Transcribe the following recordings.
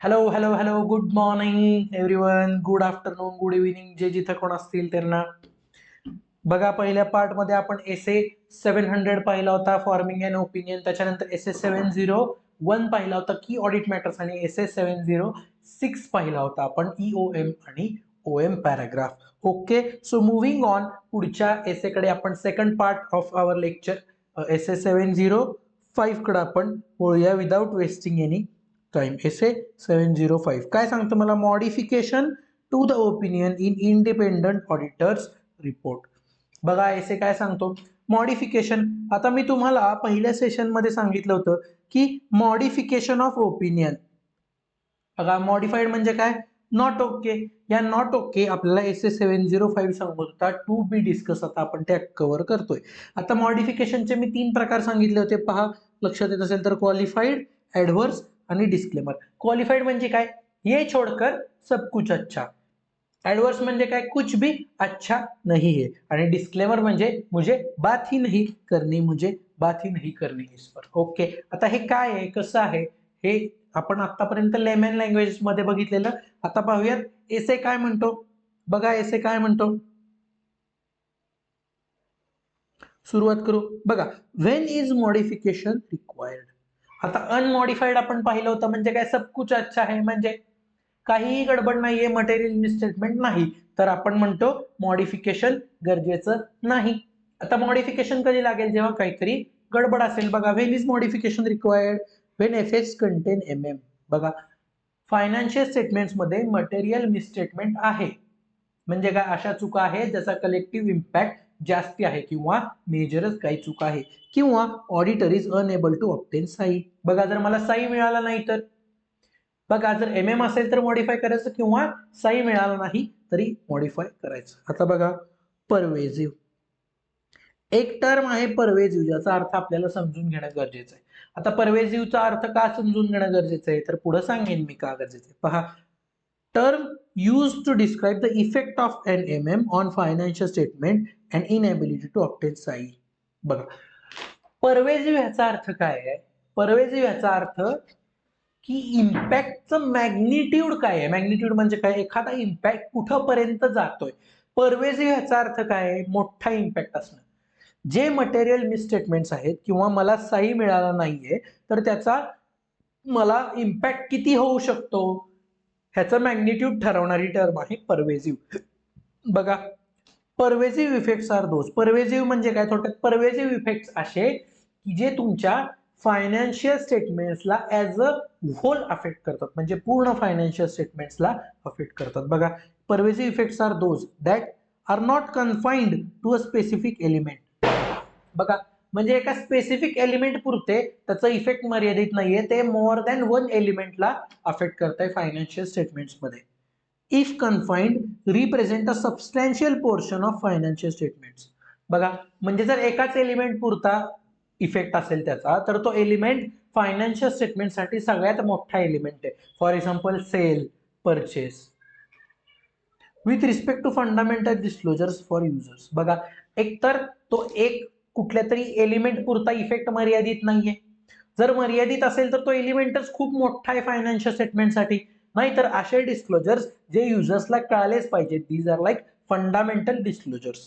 Hello hello hello good morning everyone, good afternoon, good evening, जे जिथं कोण असतील त्यांना. बघा, पहिल्या पार्ट मध्ये आपण एसे 700 पाहिला होता, फॉर्मिंग अँड ओपिनियन. त्याच्यानंतर एसे 701 पाहिला होता, की ऑडिट मॅटर्स. आणि एसे 706 पाहिला होता आपण, ईओएम आणि OM paragraph. Okay, so moving on, पुढच्या एसेकडे आपण second part of our lecture SA 705 कडे आपण बोलूया without wasting any time. SA 705 काय सांगतो मला? Modification to the opinion in independent auditors report. बघा, एसे काय सांगतो? मॉडिफिकेशन. आता मी तुम्हाला पहिल्या सेशन मध्ये सांगितलं होतं की मॉडिफिकेशन ऑफ ओपिनियन. बघा, मॉडिफाईड म्हणजे काय? Not okay. या नॉट ओके आपल्याला एसे 705 सांगत होता टू बी डिस्कस. आता आपण त्या कव्हर करतोय. आता मॉडिफिकेशनचे मी 3 प्रकार सांगितले होते, पहा लक्षात येत असेल तर. क्वालिफाईड, ऍडव्हर्स आणि डिस्क्लेमर. क्वालिफाईड म्हणजे काय? ये छोडकर सब कुछ अच्छा. एडवर्स म्हणजे काय? कुछ भी अच्छा नहीं है. आणि डिस्क्लेमर म्हणजे मुझे बात ही नहीं करनी, मुझे बात ही नहीं करनी इस पर. ओके, आता हे काय आहे, कसं आहे, हे आपण आतापर्यंत लेमन लँग्वेज मध्ये बघितलेलं. आता पाहूयात एसे काय म्हणतो. बघा, एसे काय म्हणतो, सुरुवात करू. बघा, व्हेन इज मॉडिफिकेशन रिक्वायर्ड. आता अनमॉडिफाईड आपण पाहिलं होतं, म्हणजे काय? सब कुछ अच्छा है, म्हणजे काहीही गडबड नाहीये, मटेरियल मिसस्टेटमेंट नाही, तर आपण म्हणतो मॉडिफिकेशन गरजेचं नाही. आता मॉडिफिकेशन कधी लागेल? जेव्हा काहीतरी गडबड असेल. बघा, when is modification required? When FS content MM. बघा, फायनान्शियल स्टेटमेंट्स मध्ये मटेरियल मिसस्टेटमेंट आहे, म्हणजे काय? अशा चुका आहेत ज्याचा कलेक्टिव्ह इम्पॅक्ट जास्ती आहे, किंवा मेजरच काही चुका आहे, किंवा auditor is unable to obtain SAI. बघा, जर मला साई मिळाला नाही तर, बघा जर एम एम असेल तर मॉडिफाय करायचं, किंवा साई मिळाला नाही तरी मॉडिफाय करायचं. आता बघा, परवेजिव्ह. एक टर्म आहे परवेजिव्ह, ज्याचा अर्थ आपल्याला समजून घेणं गरजेचं आहे. आता परवेजिव्हचा अर्थ का समजून घेणं गरजेचं आहे, तर पुढे सांगेन मी का गरजेचं आहे. पहा, term used to describe the effect of an MM on financial statement and inability to obtain SAI. बघा, परवेजिव्ह ह्याचा अर्थ काय आहे? परवेजिव्ह ह्याचा अर्थ की इम्पॅक्टचं मॅग्निट्यूड काय आहे. मॅग्निट्यूड म्हणजे काय? एखादा इम्पॅक्ट कुठपर्यंत जातोय. परवेजिव्ह ह्याचा अर्थ काय आहे? मोठा इम्पॅक्ट असणं. जे मटेरियल मिसस्टेटमेंट्स आहेत, किंवा मला सही मिळाला नाहीये, तर त्याचा मला इम्पॅक्ट किती होऊ शकतो, ह्याचं मॅग्निट्यूड ठरवणारी टर्म आहे परवेजिव्ह. बघा, pervasive effects are those. Pervasive म्हणजे काय? थोडक्यात परवेजिव्ह इफेक्ट्स असे की जे तुमच्या फायनान्शियल स्टेटमेंट्सला ऍज अ होल अफेक्ट करतात, म्हणजे पूर्ण फायनान्शियल स्टेटमेंट्सला अफेक्ट करतात. बघा, pervasive effects are those that are not confined to a specific element. बघा, म्हणजे एका स्पेसिफिक एलिमेंट पुरते त्याचा इफेक्ट मर्यादित नाहीये, ते मोर दॅन वन एलिमेंटला अफेक्ट करताय फायनान्शियल स्टेटमेंट्स मध्ये. If confined represent a substantial portion of financial statements. बघा, म्हणजे जर एकाच एलिमेंट पुरता इफेक्ट असेल त्याचा, तर तो एलिमेंट फायनान्शियल स्टेटमेंटसाठी सगळ्यात मोठा एलिमेंट आहे. For example, sale, purchase. With respect to fundamental disclosures for users. बघा, एकतर तो एक कुठल्या तरी एलिमेंट पुरता इफेक्ट मर्यादित नाहीये. जर मर्यादित असेल तर तो एलिमेंटच खूप मोठा आहे फायनान्शियल स्टेटमेंटसाठी. नाहीतर असे डिस्क्लोजर्स जे युजर्सला कळालेच पाहिजेत, these are like fundamental disclosures.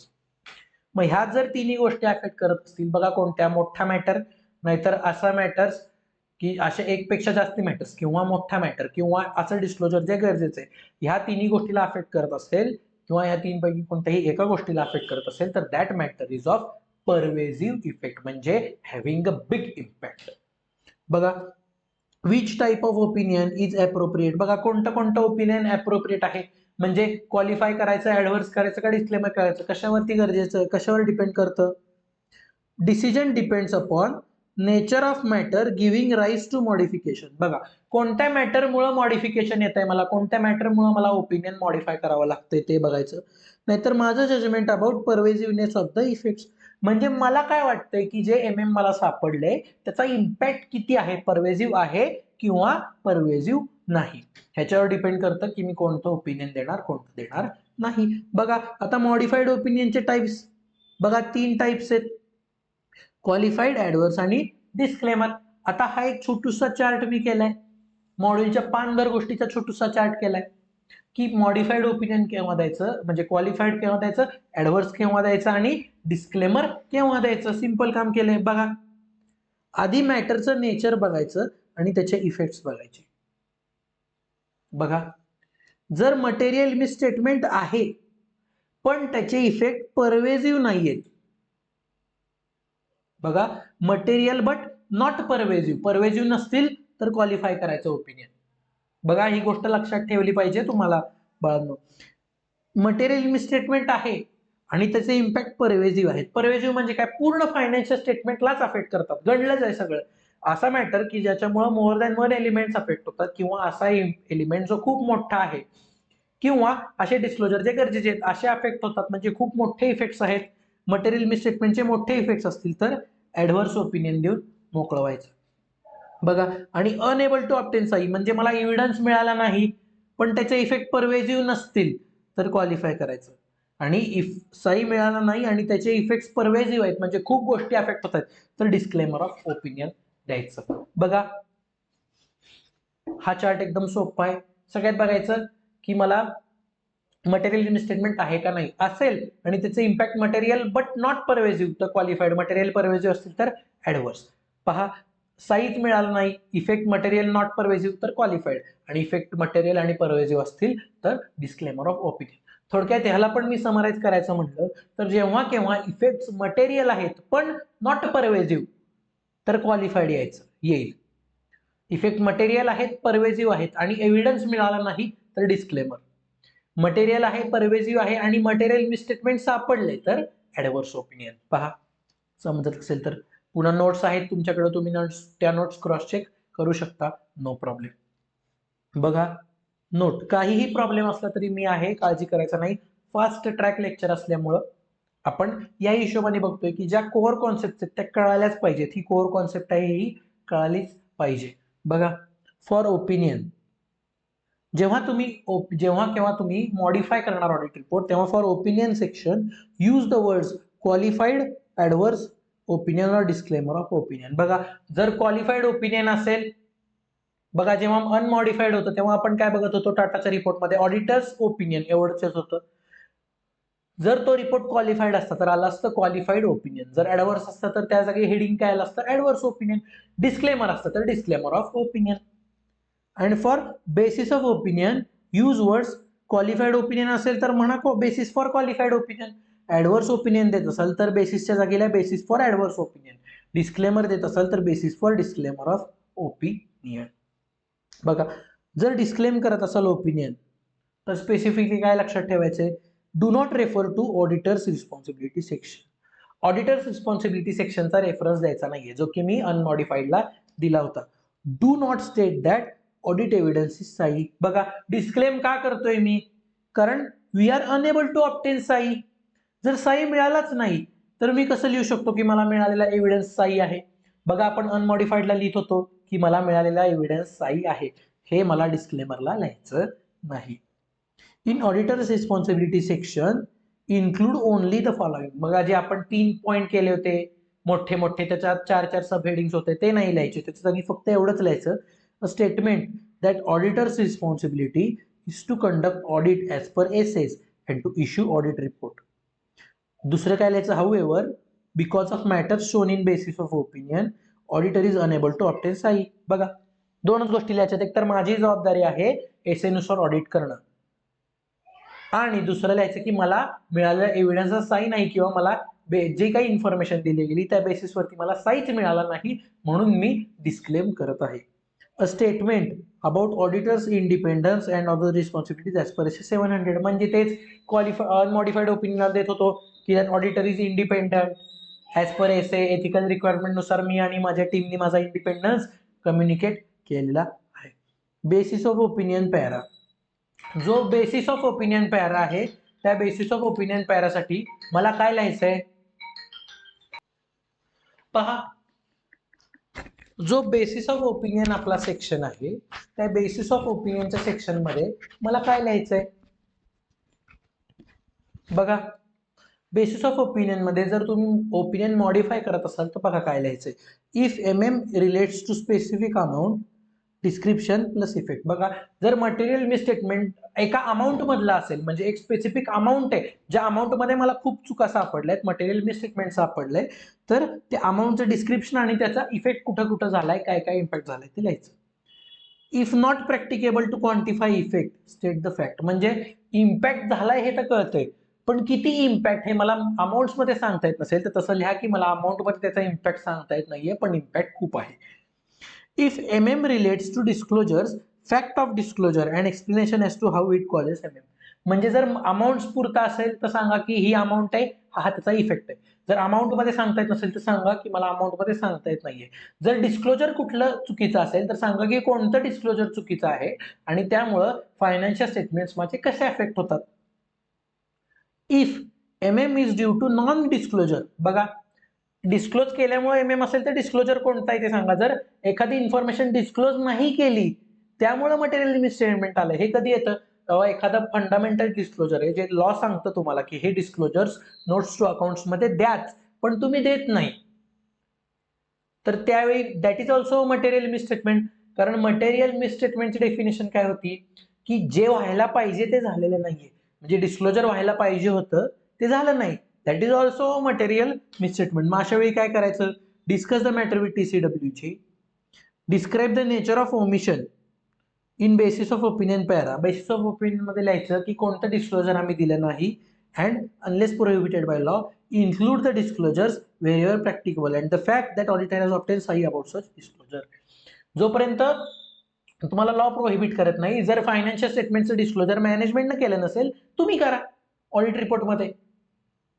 मग ह्यात जर तिन्ही गोष्टी अफेक्ट करत असतील, बघा कोणत्या? मोठा मॅटर, नाहीतर असा मॅटर्स की असे एकपेक्षा जास्त मॅटर्स, किंवा मोठा मॅटर, किंवा असं डिस्क्लोजर जे गरजेचं आहे, ह्या तिन्ही गोष्टीला अफेक्ट करत असेल, किंवा या तीन पैकी कोणत्याही एका गोष्टीला अफेक्ट करत असेल, तर that matter is of pervasive effect, म्हणजे हॅव्हिंग अ बिग इम्पॅक्ट. बघा, which type of opinion is appropriate. बघा, कोणतं कोणतं ओपिनियन अप्रोप्रिएट आहे, म्हणजे क्वालिफाय करायचं, ऍडव्हर्स करायचं का डिस्क्लेमर करायचं, कशावरती गरजेचं, कशावर डिपेंड करतं? Decision depends upon nature of matter giving rise to modification. बघा, कोणत्या मॅटरमुळे मॉडिफिकेशन येत आहे, मला कोणत्या मॅटरमुळे मला ओपिनियन मॉडिफाय करावं लागतंय ते बघायचं. नाहीतर माझं judgement about pervasiveness of the effects, म्हणजे मला काय वाटतंय की जे एम एम मला सापडले त्याचा इम्पॅक्ट किती आहे, परवेजिव्ह आहे किंवा परवेजिव्ह नाही, ह्याच्यावर डिपेंड करतं की मी कोणतं ओपिनियन देणार, कोणतं देणार नाही. बघा, आता मॉडिफाईड ओपिनियनचे टाइप्स. बघा, 3 टाइप्स आहेत, क्वालिफाईड, ऍडव्हर्स आणि डिस्क्लेमर. आता हा एक छोटूसा चार्ट मी केलाय. मॉड्यूलच्या 5 गोष्टीचा छोटूसा चार्ट केलाय की मॉडिफाईड ओपिनियन केव्हा द्यायचं, म्हणजे क्वालिफाईड केव्हा द्यायचं, ऍडव्हर्स केव्हा द्यायचं आणि डिस्क्लेमर केव्हा द्यायचं. सिंपल काम केलंय बघा. आधी मॅटरचं नेचर बघायचं आणि त्याचे इफेक्ट्स बघायचे. बघा, जर मटेरियल मिसस्टेटमेंट आहे पण त्याचे इफेक्ट परवेजिव्ह नाहीयेत. बघा, मटेरियल बट नॉट परवेजिव्ह, परवेजिव्ह नसतील तर क्वालिफाय करायचं ओपिनियन. बघा, ही गोष्ट लक्षात ठेवली पाहिजे तुम्हाला बाळांनो. मटेरियल मिसस्टेटमेंट आहे आणि त्याचे इम्पॅक्ट परवेजिव्ह आहेत. परवेजिव्ह म्हणजे काय, पूर्ण फायनान्शियल स्टेटमेंटलाच अफेक्ट करतात, गणलंच आहे सगळं. असा मॅटर की ज्याच्यामुळे more than one elements affect होतात, किंवा असा एलिमेंट जो खूप मोठा आहे, किंवा असे डिस्क्लोजर जे गरजेचे आहेत असे अफेक्ट होतात, म्हणजे खूप मोठे इफेक्ट्स आहेत. मटेरियल मिसस्टेटमेंटचे मोठे इफेक्ट्स असतील तर ऍडव्हर्स ओपिनियन देऊन मोकळं व्हायचं. बघा, आणि अनएबल टू ऑब्टेन साई म्हणजे मला एव्हिडन्स मिळाला नाही पण त्याचे इफेक्ट परवेजिव्ह नसतील तर क्वालिफाय करायचं. आणि इफ सही मिळाला नाही आणि त्याचे इफेक्ट्स परवेजिव्ह आहेत, म्हणजे खूप गोष्टी अफेक्ट होत आहेत, तर डिस्क्लेमर ऑफ ओपिनियन द्यायचं. बघा, हा चार्ट एकदम सोपा आहे. सगळ्यात बघायचं की मला मटेरियल मिसस्टेटमेंट आहे का नाही, असेल आणि त्याचे इम्पॅक्ट मटेरियल बट नॉट परवेजिव्ह तर क्वालिफाईड, मटेरियल परवेजिव्ह असतील तर ऍडव्हर्स. पहा, साईज मिळाला नाही, इफेक्ट मटेरियल नॉट परवेजिव्ह तर क्वालिफाईड, आणि इफेक्ट मटेरियल आणि परवेजिव्ह असतील तर डिस्क्लेमर ऑफ ओपिनियन. थोडक्यात ह्याला पण मी समराईज करायचं म्हटलं तर जेव्हा केव्हा इफेक्ट्स मटेरियल आहेत पण नॉट परवेजिव्ह तर क्वालिफाईड येईल. इफेक्ट मटेरियल आहेत, परवेजिव्ह आहेत आणि एव्हिडन्स मिळाला नाही तर डिस्क्लेमर. मटेरियल आहे, परवेजिव्ह आहे आणि मटेरियल मिसस्टेटमेंट सापडले तर ऍडव्हर्स ओपिनियन. पहा, समजत असेल तर पुन्हा नोट्स आहेत तुमच्याकडे, तुम्ही त्या नोट्स क्रॉस चेक करू शकता, नो प्रॉब्लेम. बघा, नोट, काहीही प्रॉब्लेम असला तरी मी आहे, काळजी करायचा नाही. फास्ट ट्रॅक लेक्चर असल्यामुळं आपण या हिशोबाने बघतोय की ज्या कोअर कॉन्सेप्ट आहेत त्या कळाल्याच पाहिजेत. ही कोअर कॉन्सेप्ट आहे, ही कळालीच पाहिजे. बघा, फॉर ओपिनियन जेव्हा केव्हा तुम्ही मॉडिफाय करणार ऑडिट रिपोर्ट तेव्हा for opinion section use the words qualified, adverse opinion और डिस्क्लेमर ऑफ ओपिनियन. बघा, जर क्वालिफाईड ओपिनियन असेल, बघा जेव्हा अनमॉडिफाईड होतं तेव्हा आपण काय बघत होतो टाटाच्या रिपोर्टमध्ये, ऑडिटर्स ओपिनियन एवढंच होतं. जर तो रिपोर्ट क्वालिफाईड असता तर आलं असतं क्वालिफाईड ओपिनियन, जर ऍडव्हर्स असतं तर त्या जागी हेडिंग काय आलं असतं, ऍडव्हर्स ओपिनियन. डिस्क्लेमर असतं तर disclaimer of opinion. And for basis of opinion use words, qualified opinion असेल तर म्हणा basis for qualified opinion. Adverse opinion देत असाल तर बेसिसच्या जागेला basis for adverse opinion. Disclaimer देत असाल तर basis for disclaimer of opinion. बघा, जर डिस्क्लेम करत असाल ओपिनियन तर स्पेसिफिकली काय लक्षात ठेवायचंय, do not refer to auditor's responsibility section. Auditor's responsibility सेक्शनचा रेफरन्स द्यायचा नाहीये, जो की मी अनमॉडिफाईडला दिला होता. Do not state that audit evidence is SAI. बघा, डिस्क्लेम का करतोय मी, कारण we are unable to obtain SAI. जर साई मिळालाच नाही तर मी कसं लिहू शकतो की मला मिळालेला एव्हिडन्स साई आहे. बघा, आपण अनमॉडिफाईडला लिहित होतो की मला मिळालेला एव्हिडन्स साई आहे, हे मला डिस्क्लेमरला लिहायचं नाही. In auditors responsibility section include only the following. बघा, जे आपण 3 पॉईंट केले होते मोठे मोठे, त्याच्यात 4 सब हेडिंग्स होते, ते नाही लिहायचे, त्याच्या जागी फक्त एवढंच लिहायचं, a statement that auditors responsibility is to conduct audit as per SAs and to issue audit report. दुसरं काय लिहायचं, however because of matters shown in basis of opinion auditor is unable to obtain SAI. बघा, दोनच गोष्टी लिहायच्यात, एक तर माझी जबाबदारी आहे एसए नुसार ऑडिट करणं, आणि दुसरं लिहायचं की मला मिळालेल्या एव्हिडन्सचा साई नाही, किंवा मला जे काही इन्फॉर्मेशन दिली गेली त्या बेसिसवरती मला साईच मिळाला नाही म्हणून मी डिस्क्लेम करत आहे. A statement about auditors independence and other responsibilities as per S 700. म्हणजे तेच अनमॉडिफाईड ओपिनियन देत होतो की that auditor is independent as per S ethical requirement नुसार मी आणि माझ्या टीमनी माझा इंडिपेंडन्स कम्युनिकेट केलेला आहे. बेसिस ऑफ ओपिनियन पॅरा, जो बेसिस ऑफ ओपिनियन पॅरा आहे त्या बेसिस ऑफ ओपिनियन पॅरासाठी मला काय लिहायचंय, पहा, जो बेसिस ऑफ ओपिनियन आपला सेक्शन आहे त्या बेसिस ऑफ ओपिनियनच्या सेक्शन मध्ये मला काय लिहायचंय. बघा, बेसिस ऑफ ओपिनियन मध्ये जर तुम्ही ओपिनियन मॉडिफाय करत असाल तर बघा काय लिहायचंय, if M M relates to specific amount description plus effect. बघा, जर मटेरियल मिसस्टेटमेंट एका अमाऊंट मधला असेल, म्हणजे एक स्पेसिफिक अमाऊंट आहे, ज्या अमाऊंट मध्ये मला खूप चुका सापडल्यात, मटेरियल मिसस्टेटमेंट सापडलंय, तर त्या अमाऊंटचं डिस्क्रिप्शन आणि त्याचा इफेक्ट कुठं कुठं झालाय, काय काय इम्पॅक्ट झालाय ते लिहायचं. If not practicable to quantify effect state the fact. म्हणजे इम्पॅक्ट झालाय हे तर कळतंय, पण किती इम्पॅक्ट हे मला अमाऊंट्स मध्ये सांगता येत नसेल, तर तसं लिहा की मला अमाऊंट मध्ये त्याचा इम्पॅक्ट सांगता येत नाहीये, पण इम्पॅक्ट खूप आहे. If MM relates to disclosures, fact of disclosure and explanation as to how it causes MM. म्हणजे जर अमाऊंट पुरता असेल तर सांगा की ही अमाऊंट आहे, हा त्याचा इफेक्ट आहे. जर अमाऊंट मध्ये सांगता येत नसेल तर सांगा की मला अमाऊंट मध्ये सांगता येत नाहीये. जर डिस्क्लोजर कुठलं चुकीचं असेल तर सांगा की कोणतं डिस्क्लोजर चुकीचं आहे आणि त्यामुळं फायनान्शियल स्टेटमेंट्स मध्ये कसे अफेक्ट होतात. If MM is due to non disclosure. बघा, डिस्क्लोज केल्यामुळे MM असेल तर डिस्क्लोजर कोणता आहे ते सांगा. जर एखादी इन्फॉर्मेशन डिस्क्लोज नाही केली त्यामुळे मटेरियल मिसस्टेटमेंट आलं, हे कधी येतं? तेव्हा एखादं फंडामेंटल डिस्क्लोजर आहे जे लॉ सांगतं तुम्हाला की हे डिस्क्लोजर्स नोट्स टू अकाउंट्स मध्ये द्याच, पण तुम्ही देत नाही, तर त्यावेळी that is also material misstatement. कारण मटेरियल मिसस्टेटमेंटची डेफिनेशन काय होती की जे व्हायला पाहिजे ते झालेलं नाहीये. म्हणजे डिस्क्लोजर व्हायला पाहिजे होतं ते झालं नाही, that is also material misstatement. मग अशा वेळी काय करायचं? Discuss the matter with TCW. Describe the nature of omission in basis of opinion para. Basis of opinion मध्ये लिहायचं की कोणतं डिस्क्लोजर आम्ही दिलं नाही, and unless prohibited by law include the disclosures wherever practicable and the fact that auditor has obtained sahi about such disclosure. जोपर्यंत तुम्हाला law prohibit करत नाही, जर फायनान्शियल स्टेटमेंटचं डिस्क्लोजर मॅनेजमेंटनं केलं नसेल, तुम्ही करा ऑडिट रिपोर्ट मध्ये.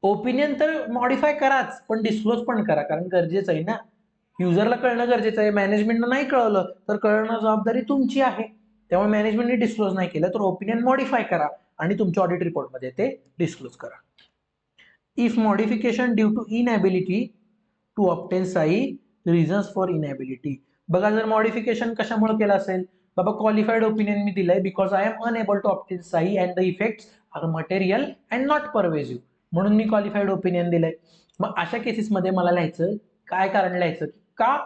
ओपिनियन तर मॉडिफाय कराच, पण डिस्क्लोज पण करा, कारण गरजेचं आहे ना, युजरला कळणं गरजेचं आहे. मॅनेजमेंटनं नाही कळवलं तर कळणं जबाबदारी तुमची आहे. त्यामुळे मॅनेजमेंटने डिस्क्लोज नाही केलं तर ओपिनियन मॉडिफाय करा आणि तुमच्या ऑडिट रिपोर्टमध्ये ते डिस्क्लोज करा. If modification due to inability to obtain SAI, reasons for inability. बघा, जर मॉडिफिकेशन कशामुळे केलं असेल, बाबा क्वालिफाईड ओपिनियन मी दिलंय because I am unable to obtain SAI and the effects are material and not pervasive, म्हणून मी क्वालिफाईड ओपिनियन दिलंय. मग अशा केसेसमध्ये मला लिहायचं, काय कारण लिहायचं, का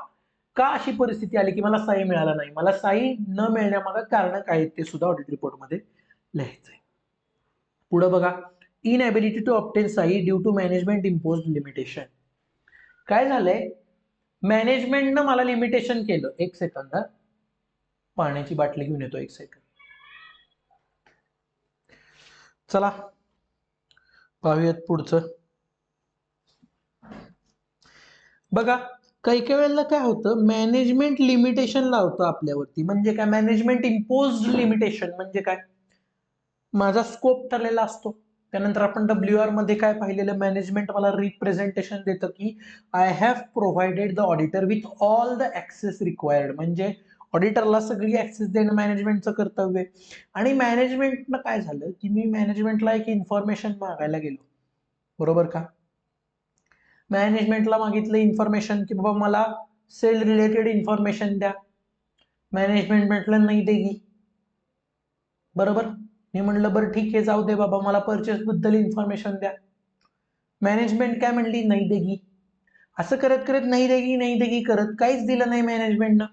का अशी परिस्थिती आली की मला SAI मिळाला नाही, मला SAI न मिळण्यामागे कारण काय ते सुद्धा ऑडिट रिपोर्टमध्ये लिहायचंय. पुढे बघा, inability to obtain SAI due to management imposed limitation. काय झालंय, मॅनेजमेंटनं मला लिमिटेशन केलं. एक सेकंद, पाण्याची बाटली घेऊन येतो, एक सेकंद. चला पाहूयात पुढचं. बघा, काही काही वेळेला काय होतं, मॅनेजमेंट लिमिटेशन लावतं आपल्यावरती. म्हणजे काय मॅनेजमेंट इम्पोज्ड लिमिटेशन? म्हणजे काय, माझा स्कोप ठरलेला असतो. त्यानंतर आपण WR मध्ये काय पाहिलेलं, मॅनेजमेंट मला रिप्रेझेंटेशन देतं की I have provided the auditor with all the access required. म्हणजे ऑडिटरला सगळी ऍक्सेस देणं मॅनेजमेंटचं कर्तव्य आहे. आणि मॅनेजमेंटनं काय झालं की मी मॅनेजमेंटला एक इन्फॉर्मेशन मागायला गेलो, बरोबर का? मॅनेजमेंटला मागितलं इन्फॉर्मेशन की बाबा मला सेल रिलेटेड इन्फॉर्मेशन द्या. मॅनेजमेंट म्हटलं नाही देगी, बरोबर. मी म्हणलं बरं ठीक आहे, जाऊ दे बाबा, मला परचेस बद्दल इन्फॉर्मेशन द्या. मॅनेजमेंट काय म्हणली, नाही देगी. असं करत करत नाही देगी करत काहीच दिलं नाही मॅनेजमेंटनं.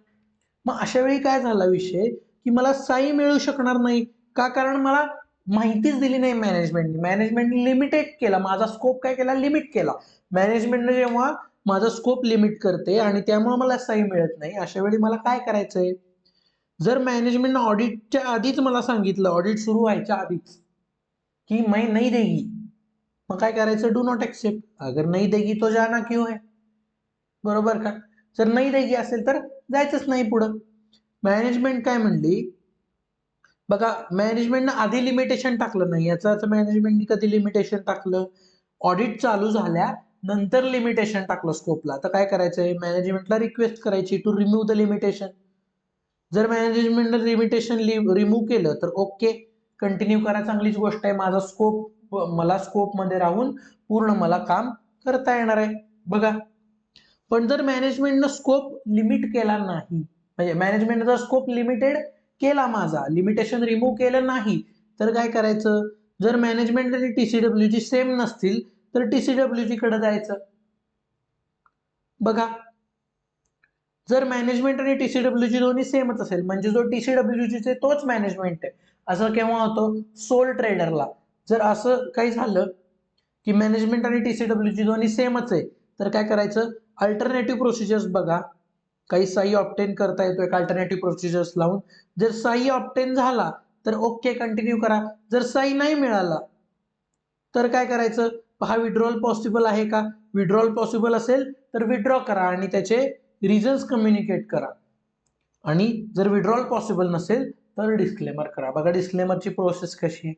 मग अशा वेळी काय झाला विषय की मला SAI मिळू शकणार नाही. का? कारण मला माहितीच दिली नाही मॅनेजमेंटने. मॅनेजमेंटने लिमिटेड केला माझा स्कोप, काय केला, लिमिट केला. मॅनेजमेंटने जेव्हा माझा स्कोप लिमिट करते आणि त्यामुळे मला SAI मिळत नाही, अशा वेळी मला काय करायचंय, जर मॅनेजमेंटनं ऑडिटच्या आधीच मला सांगितलं, ऑडिट सुरू व्हायच्या आधीच, की मैं नहीं देगी, मग काय करायचं, डू नॉट एक्सेप्ट. अगर नहीं देगी तो जाना क्यों है, बरोबर का? जर नाही देगी असेल तर जायचंच नाही पुढं. मॅनेजमेंट काय म्हणली, बघा, मॅनेजमेंटनं आधी लिमिटेशन टाकलं नाही. याचा अर्थ मॅनेजमेंटने कधी लिमिटेशन टाकलं, ऑडिट चालू झाल्या नंतर लिमिटेशन टाकलं स्कोपला. तर काय करायचंय, मॅनेजमेंटला रिक्वेस्ट करायची टू रिमूव्ह द लिमिटेशन. जर मॅनेजमेंटने लिमिटेशन रिमूव्ह केलं तर ओके, कंटिन्यू करा, चांगलीच गोष्ट आहे. माझा स्कोप, मला स्कोप मध्ये राहून पूर्ण मला काम करता येणार आहे. बघा, पण जर मॅनेजमेंटनं स्कोप लिमिट केला नाही, म्हणजे मॅनेजमेंटनं जर स्कोप लिमिटेड केला, माझा लिमिटेशन रिमूव्ह केलं नाही, तर काय करायचं, जर मॅनेजमेंट आणि TCWG सेम नसतील तर TCWG कडे जायचं. बघा, जर मॅनेजमेंट आणि TCWG दोन्ही सेमच असेल, म्हणजे जो TCWG चे तोच मॅनेजमेंट आहे, असं केव्हा होतं? सोल ट्रेडरला. जर असं काही झालं की मॅनेजमेंट आणि TCWG दोन्ही सेमच आहे, तर काय करायचं? अल्टरनेटिव्ह प्रोसिजर्स बघा, काही सही ऑब्टेन करता येतो एक अल्टरनेटिव्ह प्रोसिजर्स लावून. जर सही ऑब्टेन झाला तर ओके कंटिन्यू करा. जर सही नाही मिळाला तर काय करायचं? पहा विड्रॉल पॉसिबल आहे का? विड्रॉल पॉसिबल असेल तर विड्रॉ करा आणि त्याचे रिझन्स कम्युनिकेट करा. आणि जर विड्रॉल पॉसिबल नसेल तर डिस्क्लेमर करा. बघा डिस्क्लेमरची प्रोसेस कशी आहे.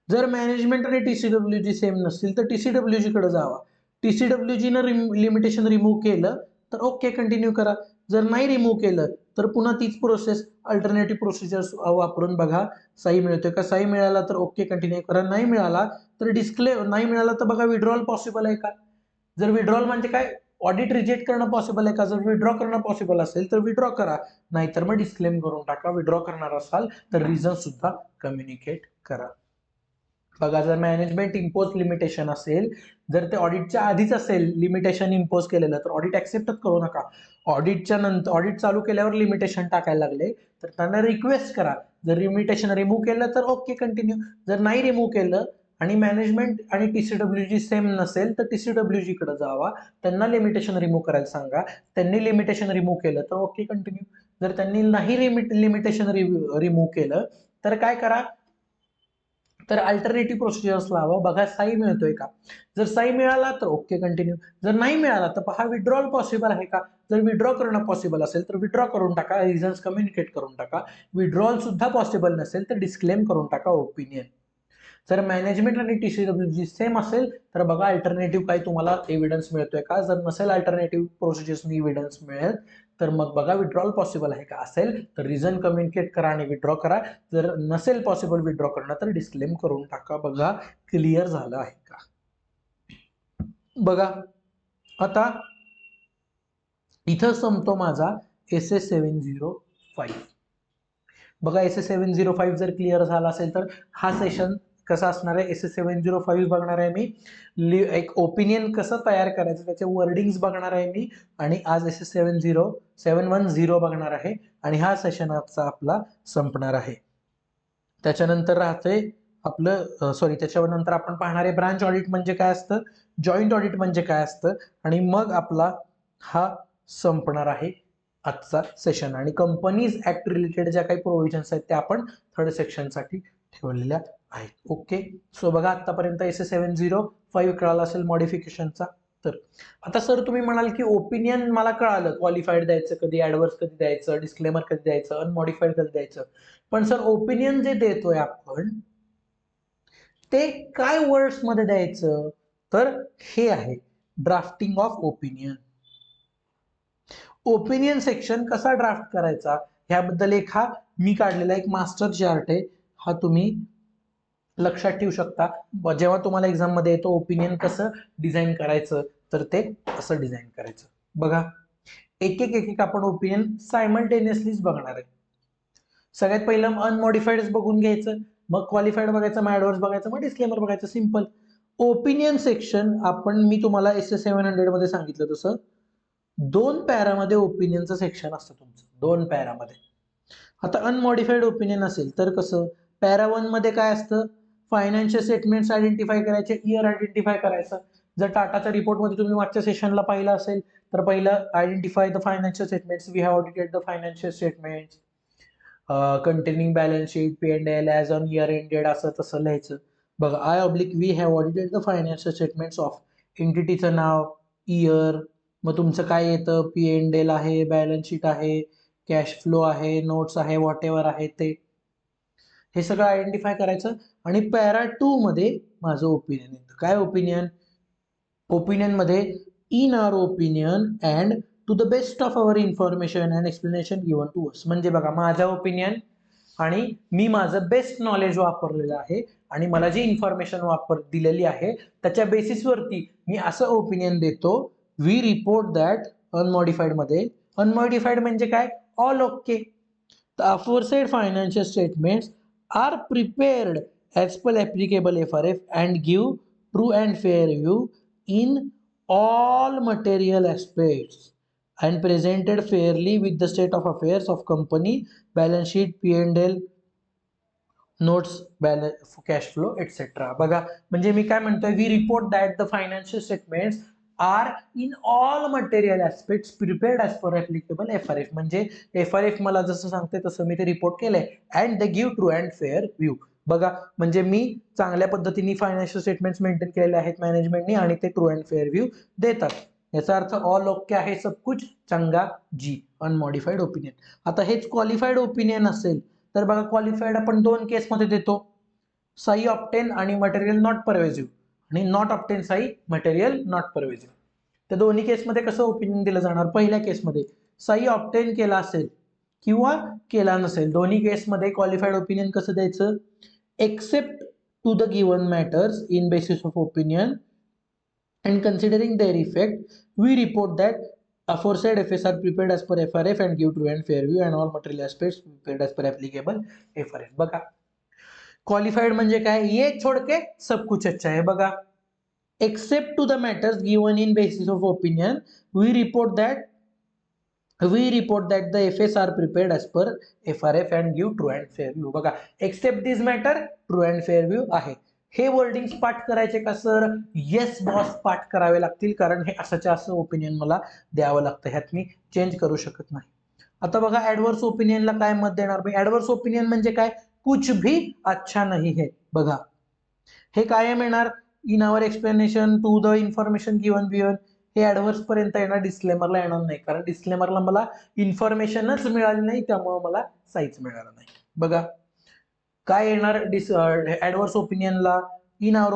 जर मॅनेजमेंट आणि TCWG सेम नसतील तर TCWG कडे जावा. TCWG न लिमिटेशन रिमूव्ह केलं तर ओके कंटिन्यू करा. जर नाही रिमूव्ह केलं तर पुन्हा तीच प्रोसेस अल्टरनेटिव्ह प्रोसिजर्स वापरून बघा सही मिळतोय का. सही मिळाला तर ओके कंटिन्यू करा. नाही मिळाला तर नाही मिळाला तर बघा विड्रॉल पॉसिबल आहे का. जर विड्रॉल म्हणजे काय, ऑडिट रिजेक्ट करणं पॉसिबल आहे का. जर विड्रॉ करणं पॉसिबल असेल तर विड्रॉ करा, नाहीतर मग डिस्क्लेम करून टाका. विड्रॉ करणार असाल तर रिझन सुद्धा कम्युनिकेट करा. बघा जर मॅनेजमेंट इम्पोज लिमिटेशन असेल, जर ते ऑडिटच्या आधीच असेल लिमिटेशन इम्पोज केलेलं, तर ऑडिट ऍक्सेप्टच करू नका. ऑडिटच्या नंतर ऑडिट चालू केल्यावर लिमिटेशन टाकायला लागले तर त्यांना रिक्वेस्ट करा. जर लिमिटेशन रिमूव्ह केलं तर ओके कंटिन्यू. जर नाही रिमूव्ह केलं आणि मॅनेजमेंट आणि TCWG सेम नसेल तर TCWG कडे जावा, त्यांना लिमिटेशन रिमूव्ह करायला सांगा. त्यांनी लिमिटेशन रिमूव्ह केलं तर ओके कंटिन्यू. जर त्यांनी नाही लिमिटेशन रिमूव्ह केलं तर काय करा, तर अल्टरनेटिव्ह प्रोसिजर्स लावा. बघा सही मिळतोय का. जर सही मिळाला तर ओके कंटिन्यू. जर नाही मिळाला तर पहा विड्रॉल पॉसिबल आहे का. जर विड्रॉ करणं पॉसिबल असेल तर विड्रॉ करून टाका, रिझन्स कम्युनिकेट करून टाका. विड्रॉल सुद्धा पॉसिबल नसेल तर डिस्क्लेम करून टाका ओपिनियन. जर मॅनेजमेंट आणि TCWG सेम असेल तर बघा अल्टरनेटिव्ह काही तुम्हाला एव्हिडन्स मिळतोय का. जर नसेल अल्टरनेटिव्ह प्रोसिजर्सनी एव्हिडन्स मिळेल तर मग बघा विड्रॉल पॉसिबल आहे का. असेल तर रिझन कम्युनिकेट करा आणि विड्रॉ करा. जर नसेल पॉसिबल विड्रॉ करणं तर डिस्क्लेम करून टाका. बघा क्लिअर झालं आहे का. बघा आता इथं संपतो माझा SS705. बघा SS705 जर क्लिअर झाला असेल तर हा सेशन कसा असणार आहे. SS705 बघणार आहे मी. एक ओपिनियन कसं तयार करायचं त्याचे वर्डिंग्स बघणार आहे मी. आणि आज SS710 बघणार आहे आणि हा सेशन आजचा आपला संपणार आहे. त्याच्यानंतर राहते आपलं त्याच्यानंतर आपण पाहणार आहे ब्रांच ऑडिट म्हणजे काय असतं, जॉईंट ऑडिट म्हणजे काय असतं, आणि मग आपला हा संपणार आहे आजचा सेशन. आणि कंपनीज ऍक्ट रिलेटेड ज्या काही प्रोव्हिजन्स आहेत त्या आपण थर्ड सेक्शनसाठी ठेवलेल्या आहेत. ओके, सो बघा आतापर्यंत SS705 कळाला असेल मॉडिफिकेशनचा. तर आता सर तुम्ही म्हणाल की ओपिनियन मला कळालं, क्वालिफाईड द्यायचं कधी, ऍडव्हर्स कधी द्यायचं, डिस्क्लेमर कधी द्यायचं, अनमॉडिफाईड कधी द्यायचं. पण सर ओपिनियन जे देतोय आपण ते काय वर्ड्स मध्ये द्यायचं, तर हे आहे drafting of opinion. Opinion section कसा ड्राफ्ट करायचा ह्याबद्दल एक हा मी काढलेला एक मास्टर चार्ट आहे, हा तुम्ही लक्षात ठेवू शकता. जेव्हा तुम्हाला एक्झाम मध्ये येतो ओपिनियन कसं डिझाईन करायचं तर ते असं डिझाईन करायचं. बघा एक एक आपण ओपिनियन सायमल्टेनियसलीच बघणार आहे. सगळ्यात पहिलं अनमॉडिफाईड बघून घ्यायचं, मग क्वालिफाईड बघायचं, मग ऍडव्हर्स बघायचं, मग डिस्क्लेमर बघायचं. सिंपल. ओपिनियन सेक्शन मी तुम्हाला SS700 मध्ये सांगितलं तसं 2 पॅरामध्ये ओपिनियनचं सेक्शन असतं तुमचं, 2 पॅरामध्ये. आता अनमॉडिफाईड ओपिनियन असेल तर कसं, पॅरा 1 मध्ये काय असतं, फायनान्शियल स्टेटमेंट्स आयडेंटिफाय करायचे, इयर आयडेंटिफाय करायचं. जर टाटाच्या रिपोर्टमध्ये तुम्ही मागच्या सेशनला पाहिलं असेल तर पहिलं identify the financial statements. We have audited the financial statements containing balance sheet, P&L as on year ended, असं तसं लिहायचं. बघा we have audited the financial statements of, एंटिटीचं नाव, इयर, मग तुमचं काय येतं, P&L आहे, बॅलन्स शीट आहे, कॅश फ्लो आहे, नोट्स आहे, व्हॉट एव्हर आहे ते, हे सगळं आयडेंटिफाय करायचं. आणि पॅरा 2 मध्ये माझं ओपिनियन येतं. काय ओपिनियन, ओपिनियन मध्ये in our opinion and to the best of our information and explanation given to us. म्हणजे बघा माझा ओपिनियन आणि मी माझं बेस्ट नॉलेज वापरलेलं आहे आणि मला जी इन्फॉर्मेशन दिलेली आहे त्याच्या बेसिसवरती मी असं ओपिनियन देतो. वी रिपोर्ट दॅट अनमॉडिफाईड मध्ये, अनमॉडिफाईड म्हणजे काय, all okay. The aforesaid financial statements are prepared as per applicable FRF and give true and fair view in all material aspects and presented fairly with the state of affairs of company, balance sheet, P&L, notes, balance, cash flow etcetera. बघा म्हणजे मी काय म्हणतोय, we report that the financial statements are in all material aspects prepared as per applicable FRF. म्हणजे FRF मला जसं सांगते तसं मी ते रिपोर्ट केलंय. And they give true and fair view. बघा म्हणजे मी चांगल्या पद्धतीने फायनान्शियल स्टेटमेंट्स मेंटेन केलेले आहेत मॅनेजमेंटनी आणि ते ट्रू अँड फेअर व्ह्यू देतात. याचा अर्थ ऑल ओके आहे, सब कुछ चंगा जी, अनमॉडिफाईड ओपिनियन. आता हेच क्वालिफाईड ओपिनियन असेल तर बघा क्वालिफाईड आपण दोन केसमध्ये देतो, सही ऑप्टेन आणि मटेरियल नॉट परवेजिव्ह, आणि नॉट ऑप्टेन सही, मटेरियल नॉट परवेजिव्ह. तर दोन्ही केसमध्ये कसं ओपिनियन दिलं जाणार? पहिल्या केसमध्ये सही ऑप्टेन केला असेल किंवा केला नसेल, दोन्ही केसमध्ये क्वालिफाईड ओपिनियन कसं द्यायचं? Except to the given matters in basis of opinion and considering their effect, we report that aforesaid FS are prepared as per FRF and give true and fair view and all material aspects prepared as per applicable FRF. बघा qualified म्हणजे काय? ये छोड़ के सब कुछ अच्छा है. बघा except to the matters given in basis of opinion, we report that the FS are prepared as per FRF and give true and fair view. बघा except this matter, true and fair view आहे. हे wordings पाठ करायचे का sir? Yes boss, पाठ करावे लागतील, कारण हे असंच्या असं ओपिनियन मला द्यावं लागतं, ह्यात मी चेंज करू शकत नाही. आता बघा ऍडव्हर्स ओपिनियनला काय मत देणार मी? ऍडव्हर्स ओपिनियन म्हणजे काय? कुछ भी अच्छा नहीं है. बघा हे कायम येणार in our explanation to the information given बिवन. हे ऍडव्हर्स पर्यंत येणार, डिस्क्लेमरला येणार नाही, कारण डिस्क्लेमरला मला इन्फॉर्मेशनच मिळाली नाही, त्यामुळे मला साईच मिळालं नाही. बघा काय येणार ऍडव्हर्स ओपिनियनला? In our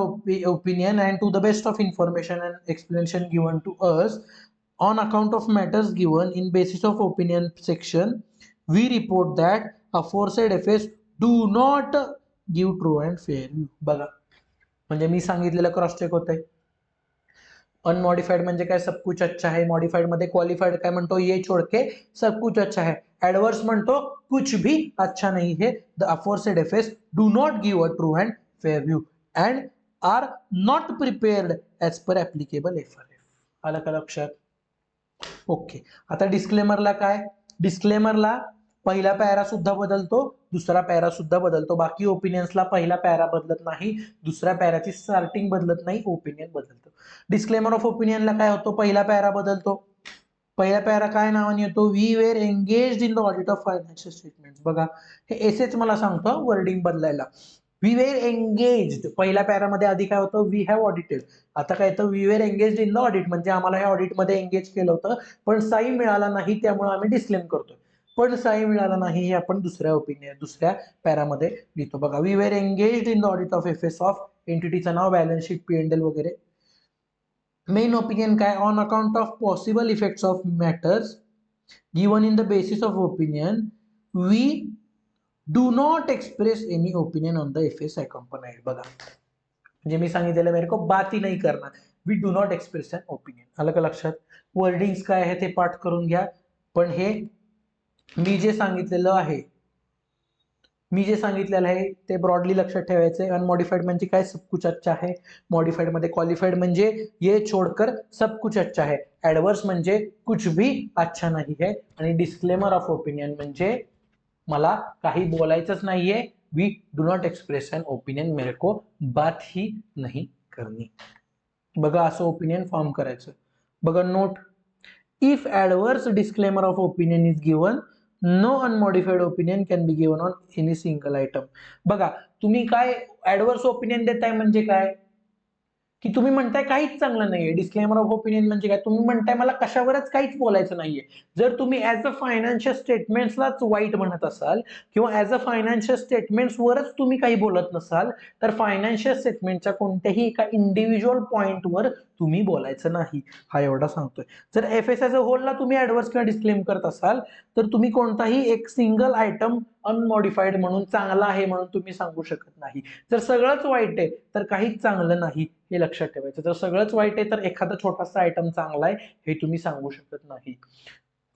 opinion and to the best of information and explanation given to us on account of matters given in basis of opinion section, we report that aforesaid FS do not give true and fair view. बघा म्हणजे मी सांगितलेलं cross check होतंय. Unmodified म्हणजे काय? सब कुछ अच्छा है. Modified मध्ये क्वालिफाइड काय म्हणतो? ये छोड़ के सब कुछ अच्छा है. एडवर्स म्हणतो कुछ भी अच्छा नहीं है. The aforesaid FS do not give a true and fair view and are not prepared as per applicable FRF. आलं का लक्षात? ओके. आता डिस्क्लेमरला काय? डिस्क्लेमरला पहिला पॅरा सुद्धा बदलतो, दुसरा पॅरा सुद्धा बदलतो. बाकी ओपिनियन्सला पहिला पॅरा बदलत नाही, दुसऱ्या पॅराची स्टार्टिंग बदलत नाही, ओपिनियन बदलतो. डिस्क्लेमर ऑफ ओपिनियनला काय होतो? पहिला पॅरा बदलतो. पहिला पॅरा काय नावाने येतो? We were engaged in the audit of financial statements. बघा हे एसेच मला सांगतो वर्डिंग बदलायला. वी वेर एंगेज्ड, पहिल्या पॅरामध्ये आधी काय होतं? We have audited. आता काय येतं? We were engaged in the audit, म्हणजे आम्हाला या ऑडिटमध्ये एंगेज केलं होतं, पण साई मिळाला नाही, त्यामुळे आम्ही डिस्क्लेम करतोय. पण साई मिळाला नाही हे आपण दुसऱ्या पॅरामध्ये लिहितो. बघा we were engaged in the audit of FS of एंटिटीचं नाव, बॅलन्स शीट, P&L वगैरे. मेन ओपिनियन काय? On account of possible effects of matters given in the basis of opinion, we do not express any opinion on the FS accompanied. बघा म्हणजे मी सांगितलेलं मेरे को बात ही नाही करना, we do not express an opinion. आलं का लक्षात? वर्डिंग्स काय आहे ते पाठ करून घ्या. पण हे मी जे सांगितलेलं आहे ते ब्रॉडली लक्षात ठेवायचंय. अनमॉडिफाइड म्हणजे काय? सब कुछ अच्छा है. मॉडिफाइड मध्ये क्वालिफाइड म्हणजे ये छोड़कर सब कुछ अच्छा है. ऍडवर्स म्हणजे कुछ भी अच्छा नहीं है. आणि डिस्क्लेमर ऑफ ओपिनियन म्हणजे मला काही बोलायचंच नाहीये, we do not express an opinion, मेरे को बात ही नहीं करनी. बघा असं ओपिनियन फॉर्म करायचं. बघा note, if adverse disclaimer of opinion is given, no unmodified opinion can be given on any single item. बघा तुम्ही काय ऍडवर्स ओपिनियन देताय म्हणजे काय? की तुम्ही म्हणताय काहीच चांगलं नाहीये. डिस्क्लेमर ऑफ ओपिनियन म्हणजे काय? तुम्ही म्हणताय मला कशावरच काहीच बोलायचं नाहीये. जर तुम्ही ऍज अ फायनान्शियल स्टेटमेंट्सलाच वाईट म्हणत असाल किंवा ऍज अ फायनान्शियल स्टेटमेंट्सवरच तुम्ही काही बोलत नसाल, तर फायनान्शियल स्टेटमेंटच्या कोणत्याही एका इंडिव्हिज्युअल पॉइंटवर तुम्ही बोलायचं नाही, हा एवढा सांगतोय. जर FS ॲज अ होलला तुम्ही ऍडवर्स किंवा डिस्क्लेम करत असाल, तर तुम्ही कोणताही एक सिंगल आयटम अनमॉडिफाईड म्हणून चांगला आहे म्हणून तुम्ही सांगू शकत नाही. जर सगळंच वाईट आहे तर काहीच चांगलं नाही, हे लक्षात ठेवायचं. जर सगळंच वाईट आहे तर एखादा छोटासा आयटम चांगला आहे हे तुम्ही सांगू शकत नाही.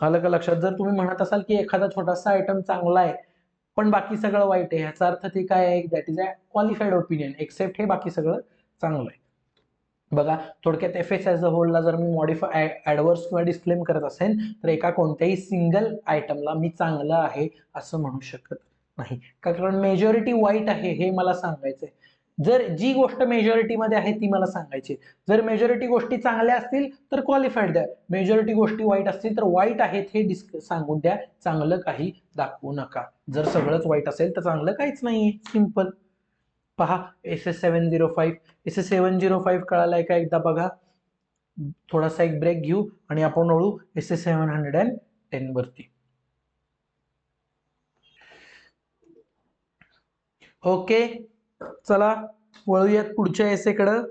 आलं का लक्षात? जर तुम्ही म्हणत असाल की एखादा छोटासा आयटम चांगला आहे पण बाकी सगळं वाईट आहे, ह्याचा अर्थ ते काय आहे? That is a qualified opinion. Except हे बाकी सगळं चांगलं आहे. बघा थोडक्यात एफ एस ॲज अ होलला जर मी मॉडिफाय ॲडवर्स किंवा डिस्क्लेम करत असेल तर एका कोणत्याही सिंगल आयटमला मी चांगलं आहे असं म्हणू शकत नाही, कारण मेजॉरिटी वाईट आहे हे मला सांगायचंय. जर जी गोष्ट मेजॉरिटीमध्ये आहे ती मला सांगायची. जर मेजॉरिटी गोष्टी चांगल्या असतील तर क्वालिफाईड द्या, मेजॉरिटी गोष्टी वाईट असतील तर वाईट आहेत हे सांगून द्या, चांगलं काही दाखवू नका. जर सगळंच वाईट असेल तर चांगलं काहीच नाहीये, सिंपल. पहा SS705, SS705 कळालाय का एकदा बघा. थोडासा एक ब्रेक घेऊ आणि आपण वळू SS710 वरती. ओके चला वळूयात पुढच्या एसे कडं.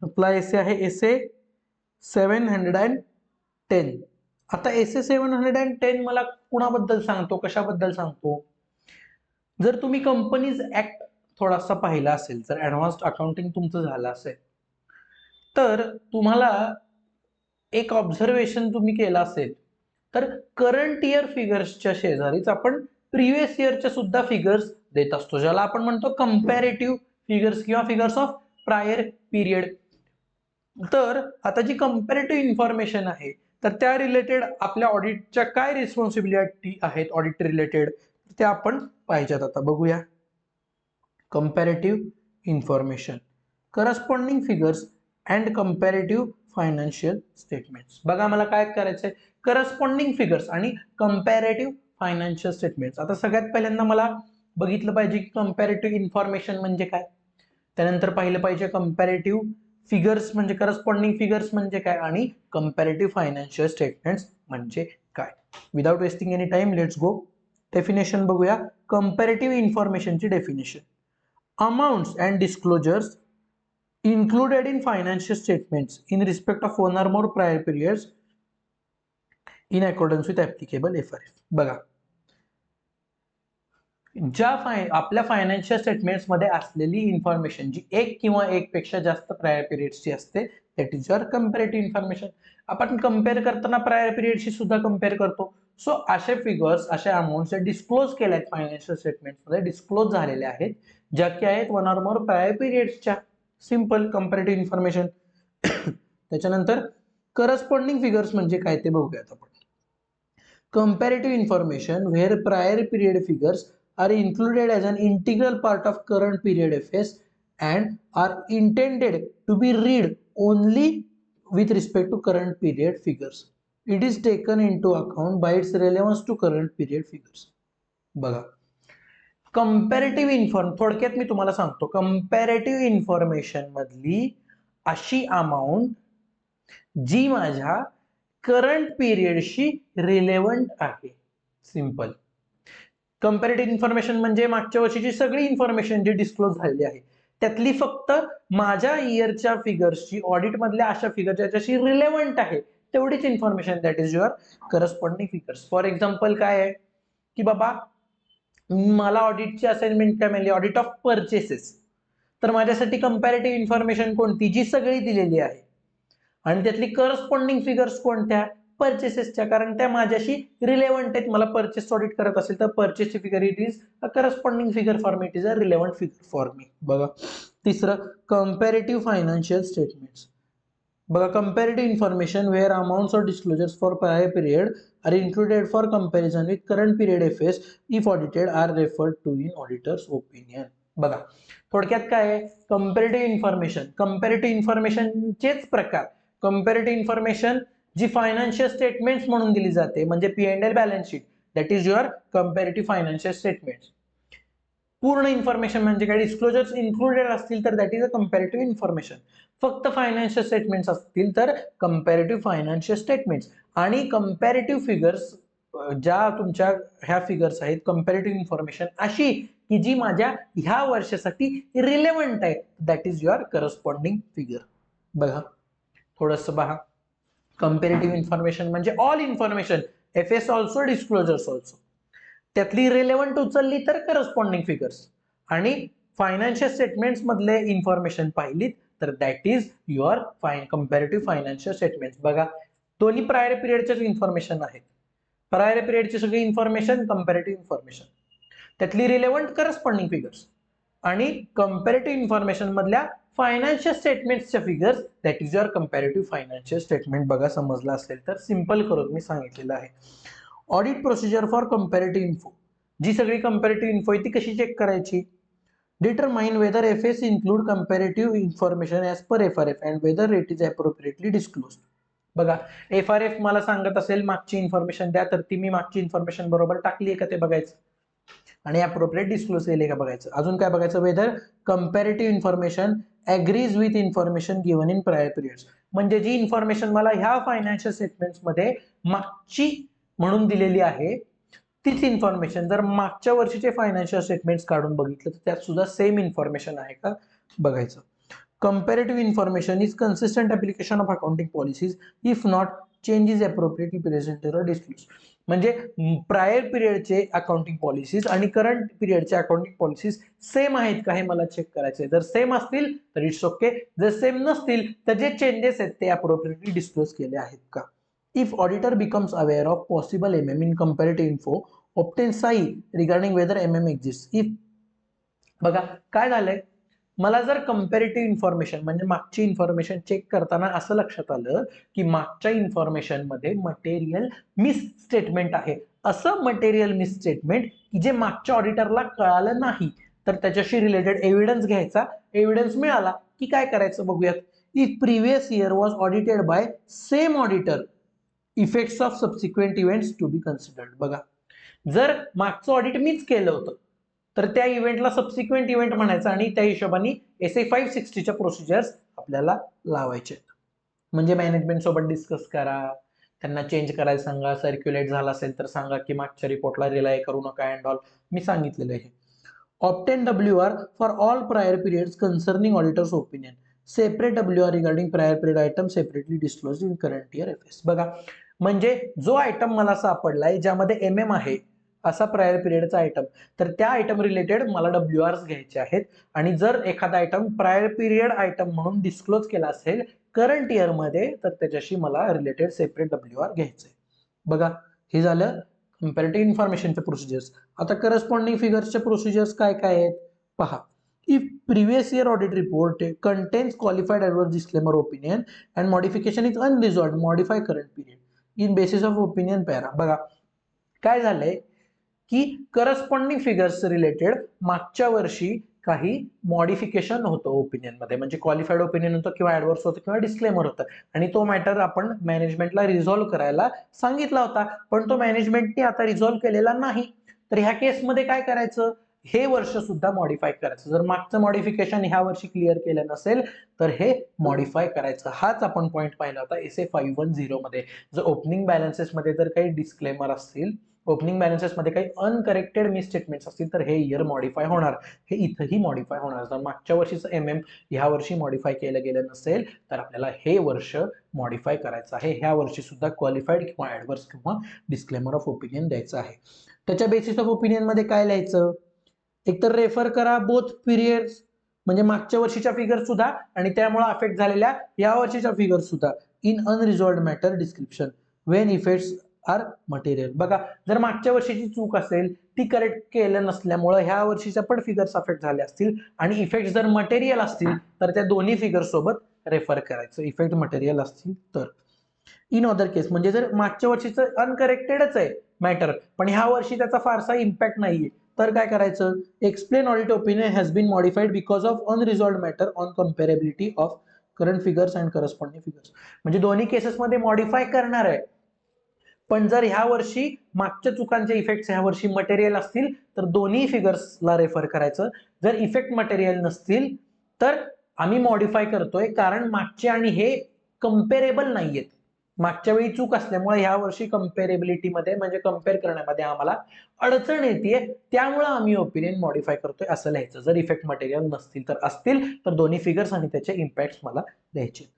आपला एसे आहे SS710. आता SS710 मला कुणाबद्दल सांगतो, कशाबद्दल सांगतो. जर तुम्ही कंपनीज ऍक्ट थोडासा पाहिला असेल, जर ऍडव्हान्स्ड अकाउंटिंग तुमचं झालं असेल तर तुम्हाला एक ऑब्झर्वेशन तुम्ही केलं असेल तर करंट इयर फिगर्सच्या शेजारीच आपण प्रिव्हियस इयरच्या सुद्धा फिगर्स देत असतो, ज्याला आपण म्हणतो कंपॅरेटिव्ह फिगर्स किंवा फिगर्स ऑफ प्रायर पिरियड. तर आता जी कंपॅरेटिव्ह इन्फॉर्मेशन आहे तर त्या रिलेटेड आपल्या ऑडिटच्या काय रिस्पॉन्सिबिलिटी आहेत ऑडिट रिलेटेड त्या आपण पाहिजेत. आता बघूया. Comparative information, corresponding figures and comparative financial statements. बघा मला काय करायचंय, करस्पॉन्डिंग फिगर्स आणि कंपॅरेटिव्ह फायनान्शियल स्टेटमेंट्स. आता सगळ्यात पहिल्यांदा मला बघितलं पाहिजे की कंपॅरेटिव्ह इन्फॉर्मेशन म्हणजे काय, त्यानंतर पाहिलं पाहिजे कंपॅरेटिव्ह फिगर्स म्हणजे करस्पॉन्डिंग फिगर्स म्हणजे काय आणि कंपॅरेटिव्ह फायनान्शियल स्टेटमेंट्स म्हणजे काय. Without wasting any time let's go. Definition बघूया. कंपॅरेटिव्ह इन्फॉर्मेशनची definition: amounts and disclosures included in financial statements in respect of one or more prior periods in accordance with applicable FRF. बघा ज्या आपल्या financial statements मध्ये असलेली information जी एक किंवा एक पेक्षा जास्त प्रायर पिरियड्सची असते that is your comparative information. आपण कंपेअर करताना प्रायर पिरियडशी सुद्धा कंपेअर करतो. सो असे फिगर्स, असे अमाऊंट डिस्क्लोज केल्या आहेत फायनान्शियल स्टेटमेंट्स मध्ये, डिस्क्लोज झालेले आहेत ज्या की आहेत वन ऑर मोर प्रायर पिरियड्सच्या. Simple comparative information. त्याच्यानंतर करस्पॉन्डिंग फिगर्स म्हणजे काय ते बघूयात आपण. Comparative information where prior period figures are included as an integral part of current period FS and are intended to be read only with respect to current period figures. It is taken into account by its relevance to current period figures. बघा comparative थोडक्यात मी तुम्हाला सांगतो, comparative information मधली अशी amount जी माझ्या current पिरियडशी relevant आहे. Simple. Comparative information म्हणजे मागच्या वर्षीची सगळी इन्फॉर्मेशन जी डिस्क्लोज झालेली आहे त्यातली फक्त माझ्या इयरच्या फिगर्सची, ऑडिट मधल्या अशा फिगर ज्याच्याशी रिलेव्हंट आहे तेवढीच information, that is your corresponding figures. For example काय आहे की बाबा मला ऑडिटची असाइनमेंट काय मिळाली, ऑडिट ऑफ परचेसेस, तर माझ्यासाठी कंपॅरेटिव्ह इन्फॉर्मेशन कोणती, जी सगळी दिलेली आहे आणि त्यातली करस्पॉन्डिंग फिगर्स कोणत्या, परचेसेसच्या, कारण त्या माझ्याशी रिलेव्हंट आहेत. मला परचेस ऑडिट करत असेल तर परचेसची figure it is a corresponding figure for me, it is a relevant figure for me. बघा तिसरं कंपॅरेटिव्ह फायनान्शियल स्टेटमेंट्स. बघा comparative information where amounts or disclosures for prior period are included for comparison with current period FS if audited are referred to in auditors opinion. बघा थोडक्यात काय आहे comparative information, comparative इन्फॉर्मेशनचेच प्रकार. Comparative information जी financial statements म्हणून दिली जाते म्हणजे P&L balance sheet, that is your comparative financial statements. पूर्ण इन्फॉर्मेशन म्हणजे काय, डिस्क्लोजर्स इन्क्लुडेड असतील तर that is a comparative information. फक्त फायनान्शियल स्टेटमेंट्स असतील तर कंपॅरेटिव्ह फायनान्शियल स्टेटमेंट्स. आणि कंपॅरेटिव्ह फिगर्स ज्या तुमच्या ह्या फिगर्स आहेत, कंपॅरेटिव्ह इन्फॉर्मेशन अशी की जी माझ्या ह्या वर्षासाठी रिलेव्हंट आहे, that is your corresponding figure. बघा थोडंसं पहा. कंपॅरेटिव्ह इन्फॉर्मेशन म्हणजे all information, FS also, disclosures also, त्यातली रिलेव्हंट उचलली तर करस्पॉन्डिंग फिगर्स, आणि फायनान्शियल स्टेटमेंट्स मधले इन्फॉर्मेशन पाहिली तर that is your comparative financial statements. बघा दोन्ही प्रायर पिरियडचे इन्फॉर्मेशन आहेत. प्रायर पिरियडची सगळी इन्फॉर्मेशन कंपॅरेटिव्ह इन्फॉर्मेशन, त्यातली रिलेव्हंट करस्पॉन्डिंग फिगर्स, आणि कंपॅरेटिव्ह इन्फॉर्मेशन मधल्या फायनान्शियल स्टेटमेंट्सच्या figures that is your comparative financial statement. बघा समजलं असेल तर सिंपल करून मी सांगितलेलं आहे. Audit procedure for comparative info, जी सगळी कंपॅरेटिव्ह इन्फो आहे ती कशी चेक करायची? Determine whether FS include comparative information as per FRF and whether it is appropriately disclosed. बघा FRF मला सांगत असेल मागची इन्फॉर्मेशन द्या, तर ती मी मागची इन्फॉर्मेशन बरोबर टाकली आहे का ते बघायचं, आणि अप्रोप्रिएट डिस्क्लोज केले का बघायचं. अजून काय बघायचं? Whether comparative information agrees with information given in prior periods, म्हणजे जी इन्फॉर्मेशन मला ह्या फायनान्शियल स्टेटमेंट्समध्ये मागची म्हणून दिलेली आहे तीच इन्फॉर्मेशन जर मागच्या वर्षीचे फायनान्शियल स्टेटमेंट्स काढून बघितलं तर त्यात सुद्धा सेम इन्फॉर्मेशन आहे का बघायचं. Comparative information is consistent application of accounting policies if not change is appropriately presented और डिस्क्लोज. म्हणजे प्रायर पिरियडचे अकाउंटिंग पॉलिसीज आणि करंट पिरियडचे अकाउंटिंग पॉलिसीज सेम आहेत का हे मला चेक करायचे. जर सेम असतील तर इट्स ओके, जर सेम नसतील तर जे चेंजेस आहेत ते अप्रोप्रिएटली डिस्क्लोज केले आहेत का. If auditor becomes aware of possible MM in comparative info, obtain SAI regarding whether MM exists. If बघा काय झालंय, मला जर कंपॅरेटिव्ह इन्फॉर्मेशन म्हणजे मागची इन्फॉर्मेशन चेक करताना असं लक्षात आलं की मागच्या इन्फॉर्मेशन मध्ये मटेरियल मिस स्टेटमेंट आहे, असं मटेरियल मिस स्टेटमेंट की जे मागच्या ऑडिटरला कळालं नाही, तर त्याच्याशी रिलेटेड एव्हिडन्स घ्यायचा. एव्हिडन्स मिळाला की काय करायचं बघूयात. If previous year was audited by same auditor, effects of subsequent events to be considered. बघा जर मागचं ऑडिट मीच केलं होतं तर त्या इव्हेंटला सबसिक्वेंट इव्हेंट म्हणायचं आणि त्या हिशोबाने SA 560च्या प्रोसिजर्स आपल्याला लावायचे. म्हणजे मॅनेजमेंट सोबत डिस्कस करा, त्यांना चेंज करायला सांगा, सर्क्युलेट झाला असेल तर सांगा की मागच्या रिपोर्टला रिलाय करू नका अँड ऑल, मी सांगितलेलं आहे. Obtain WR for all prior periods concerning auditors opinion, separate WR regarding prior period item separately disclose in current year FS. बघा म्हणजे जो आयटम मला सापडलाय ज्यामध्ये MM आहे असा प्रायर पिरियडचा आयटम, तर त्या आयटम रिलेटेड मला WRs घ्यायचे आहेत. आणि जर एखादा आयटम प्रायर पिरियड आयटम म्हणून डिस्क्लोज केला असेल करंट इयर मध्ये तर त्याच्याशी मला रिलेटेड सेपरेट WR घ्यायचे. बघा हे झालं कंपॅरेटिव्ह इन्फॉर्मेशनचे प्रोसिजर्स. आता करस्पॉन्डिंग फिगर्सचे प्रोसिजर्स काय काय आहेत पहा. If previous year audit report contains qualified adverse disclaimer opinion and modification is unresolved, modify current period in basis of opinion para. बघा काय झालंय की करस्पॉन्डिंग फिगर्स रिलेटेड मागच्या वर्षी काही मॉडिफिकेशन होतं ओपिनियन मध्ये, म्हणजे क्वालिफाईड ओपिनियन होतं किंवा ऍडव्हर्स होतं किंवा डिस्क्लेमर होतं, आणि तो मॅटर आपण मॅनेजमेंटला रिझॉल्व्ह करायला सांगितला होता, पण तो मॅनेजमेंटने आता रिझॉल्व्ह केलेला नाही. तर ह्या केसमध्ये काय करायचं, हे वर्ष सुद्धा मॉडिफाय करायचं. जर मागचं मॉडिफिकेशन ह्या वर्षी क्लिअर केलं नसेल तर हे मॉडिफाय करायचं. हाच आपण पॉईंट पाहिला होता SA 510 मध्ये. जर ओपनिंग बॅलन्सेस मध्ये जर काही डिस्क्लेमर असतील, ओपनिंग बॅलन्सेस मध्ये काही अनकरेक्टेड मिसस्टेटमेंट्स असतील तर हे इयर मॉडिफाय होणार, हे इथंही मॉडिफाय होणार. जर मागच्या वर्षीचं MM ह्या वर्षी मॉडिफाय केलं गेलं नसेल तर आपल्याला हे वर्ष मॉडिफाय करायचं आहे. ह्या वर्षी सुद्धा क्वालिफाईड किंवा ऍडव्हर्स किंवा डिस्क्लेमर ऑफ ओपिनियन द्यायचं आहे. त्याच्या बेसिस ऑफ ओपिनियन मध्ये काय लिहायचं, एकतर रेफर करा बोथ पिरियड्स, म्हणजे मागच्या वर्षीच्या फिगर सुद्धा आणि त्यामुळे अफेक्ट झालेल्या या वर्षीच्या फिगर सुद्धा, in unresolved matter description when effects are material. बघा जर मागच्या वर्षीची चूक असेल ती करेक्ट केलं नसल्यामुळे ह्या वर्षीच्या पण फिगर्स अफेक्ट झाले असतील आणि इफेक्ट जर मटेरियल असतील तर त्या दोन्ही फिगर सोबत रेफर करायचं, इफेक्ट मटेरियल असतील तर. इन अदर केस म्हणजे जर मागच्या वर्षीचं अनकरेक्टेडच आहे मॅटर पण ह्या वर्षी त्याचा फारसा इम्पॅक्ट नाहीये तर काय करायचं, explain audit opinion has been modified because of unresolved matter on comparability of current figures and corresponding figures. म्हणजे दोन्ही केसेसमध्ये मॉडिफाय करणार आहे, पण जर ह्या वर्षी मागच्या चुकांचे इफेक्ट्स ह्या वर्षी मटेरियल असतील तर दोन्ही फिगर्सला रेफर करायचं. जर इफेक्ट मटेरियल नसतील तर आम्ही मॉडिफाय करतोय कारण मागचे आणि हे कम्पेरेबल नाहीयेत. मागच्या वेळी चूक असल्यामुळे ह्या वर्षी कम्पेरेबिलिटीमध्ये म्हणजे कम्पेअर करण्यामध्ये आम्हाला अडचण येते, त्यामुळे आम्ही ओपिनियन मॉडिफाय करतोय असं लिहायचं. जर इफेक्ट मटेरियल नसतील तर असतील तर दोन्ही फिगर्स आणि त्याचे इम्पॅक्ट मला द्यायचे.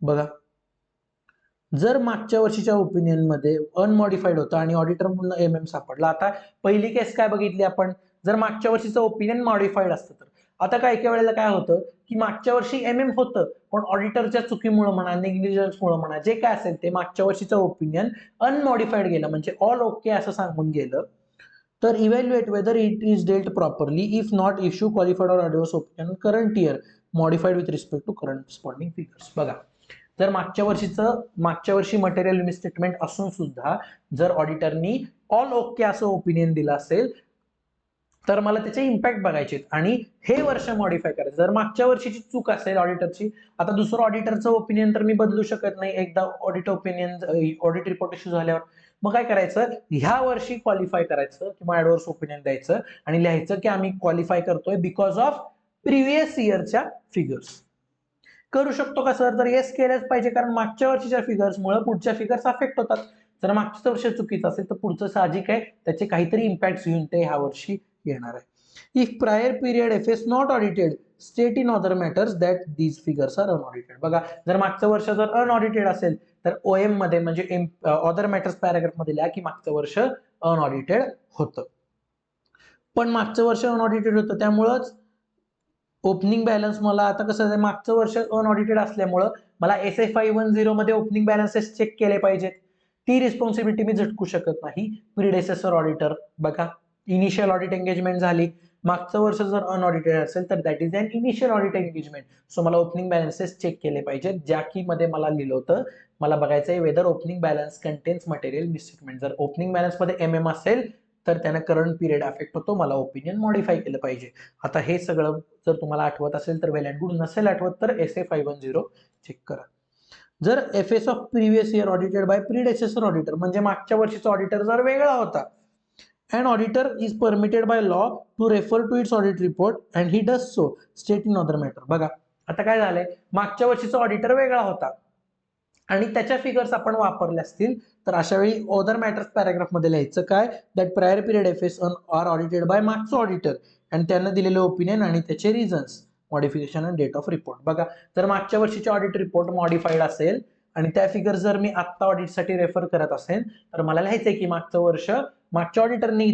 बघा जर मागच्या वर्षीच्या ओपिनियन मध्ये अनमॉडिफाईड होता आणि ऑडिटर म्हणून MM सापडला. आता पहिली केस काय बघितली आपण, जर मागच्या वर्षीचं ओपिनियन मॉडिफाईड असतं तर. आता काही वेळेला काय होतं की मागच्या वर्षी MM होतं पण ऑडिटरच्या चुकीमुळे म्हणा, नेग्लिजन्समुळे म्हणा, जे काय असेल ते मागच्या वर्षीचं ओपिनियन अनमॉडिफाईड गेलं म्हणजे ऑल ओके असं सांगून गेलं. तर evaluate whether it is dealt properly, if not issue qualified or adverse opinion current year modified with respect to corresponding figures. बघा, जर मागच्या वर्षी मटेरियल मिसस्टेटमेंट असून सुद्धा जर ऑडिटरनी ऑल ओके असं ओपिनियन दिलं असेल तर मला त्याचे इम्पॅक्ट बघायचे आणि हे वर्ष मॉडिफाय करायचं. जर मागच्या वर्षीची चूक असेल ऑडिटरची, आता दुसरं ऑडिटरचं ओपिनियन तर मी बदलू शकत नाही एकदा ऑडिट रिपोर्ट इश्यू झाल्यावर. मग काय करायचं, ह्या वर्षी क्वालिफाय करायचं किंवा ऍडव्हर्स ओपिनियन द्यायचं आणि लिहायचं की आम्ही क्वालिफाय करतोय बिकॉज ऑफ प्रिव्हियस इयरच्या फिगर्स. करू शकतो का सर? तर येस केलंच पाहिजे, कारण मागच्या वर्षीच्या फिगर्समुळे पुढच्या फिगर्स अफेक्ट होतात. जर मागच्या वर्ष चुकीचं असेल तर पुढचं साहजिक आहे त्याचे काहीतरी इम्पॅक्ट घेऊन ते ह्या वर्षी येणार आहे. If prior period F S not audited state in other matters that these figures are unaudited. बघा, जर मागचं वर्ष जर अनऑडिटेड असेल तर ओएम मध्ये म्हणजे अदर मॅटर्स पॅराग्राफ मध्ये लिहा की मागचं वर्ष अनऑडिटेड होतं. पण मागचं वर्ष अनऑडिटेड होतं त्यामुळंच ओपनिंग बॅलन्स मला आता कसं आहे, मागचं वर्ष अनऑडिटेड असल्यामुळं मला SF510 मध्ये ओपनिंग बॅलन्सेस चेक केले पाहिजेत. ती रिस्पॉन्सिबिलिटी मी झटकू शकत नाही. प्रिडेसेसर ऑडिटर, बघा इनिशियल ऑडिट एंगेजमेंट झाली, मागचं वर्ष जर अनऑडिटेड असेल तर that is an initial audit engagement. So मला ओपनिंग बॅलन्सेस चेक केले पाहिजेत. ज्या की मध्ये मला लिहिलं होतं, मला बघायचं आहे whether opening balance contains material misstatement. जर ओपनिंग बॅलन्स मध्ये MM असेल तर त्यानं करंट पिरियड अफेक्ट होतो, मला ओपिनियन मॉडिफाय केलं पाहिजे. आता हे सगळं जर तुम्हाला आठवत असेल तर वेल अँड गुड, नसेल आठवत तर SF510 चेक करा. जर FS of previous year audited by predecessor auditor म्हणजे मागच्या वर्षीचा ऑडिटर जर वेगळा होता, an auditor is permitted by law to refer to its audit report and he does so state in other matter. बघा, आता काय झालंय, मागच्या वर्षीचा ऑडिटर वेगळा होता आणि त्याच्या फिगर्स आपण वापरले असतील तर अशा वेळी अदर मॅटर्स पॅराग्राफ मध्ये लिहायचं काय, that prior period FS are audited by मागचं ऑडिटर आणि त्यांना दिलेले ओपिनियन आणि त्याचे reasons, modification and date of report. बघा, जर मागच्या वर्षीचे ऑडिट रिपोर्ट मॉडिफाईड असेल आणि त्या फिगर जर मी आत्ता ऑडिटसाठी रेफर करत असेल तर मला लिहायचंय की मागचं वर्ष मागच्या ऑडिटरनी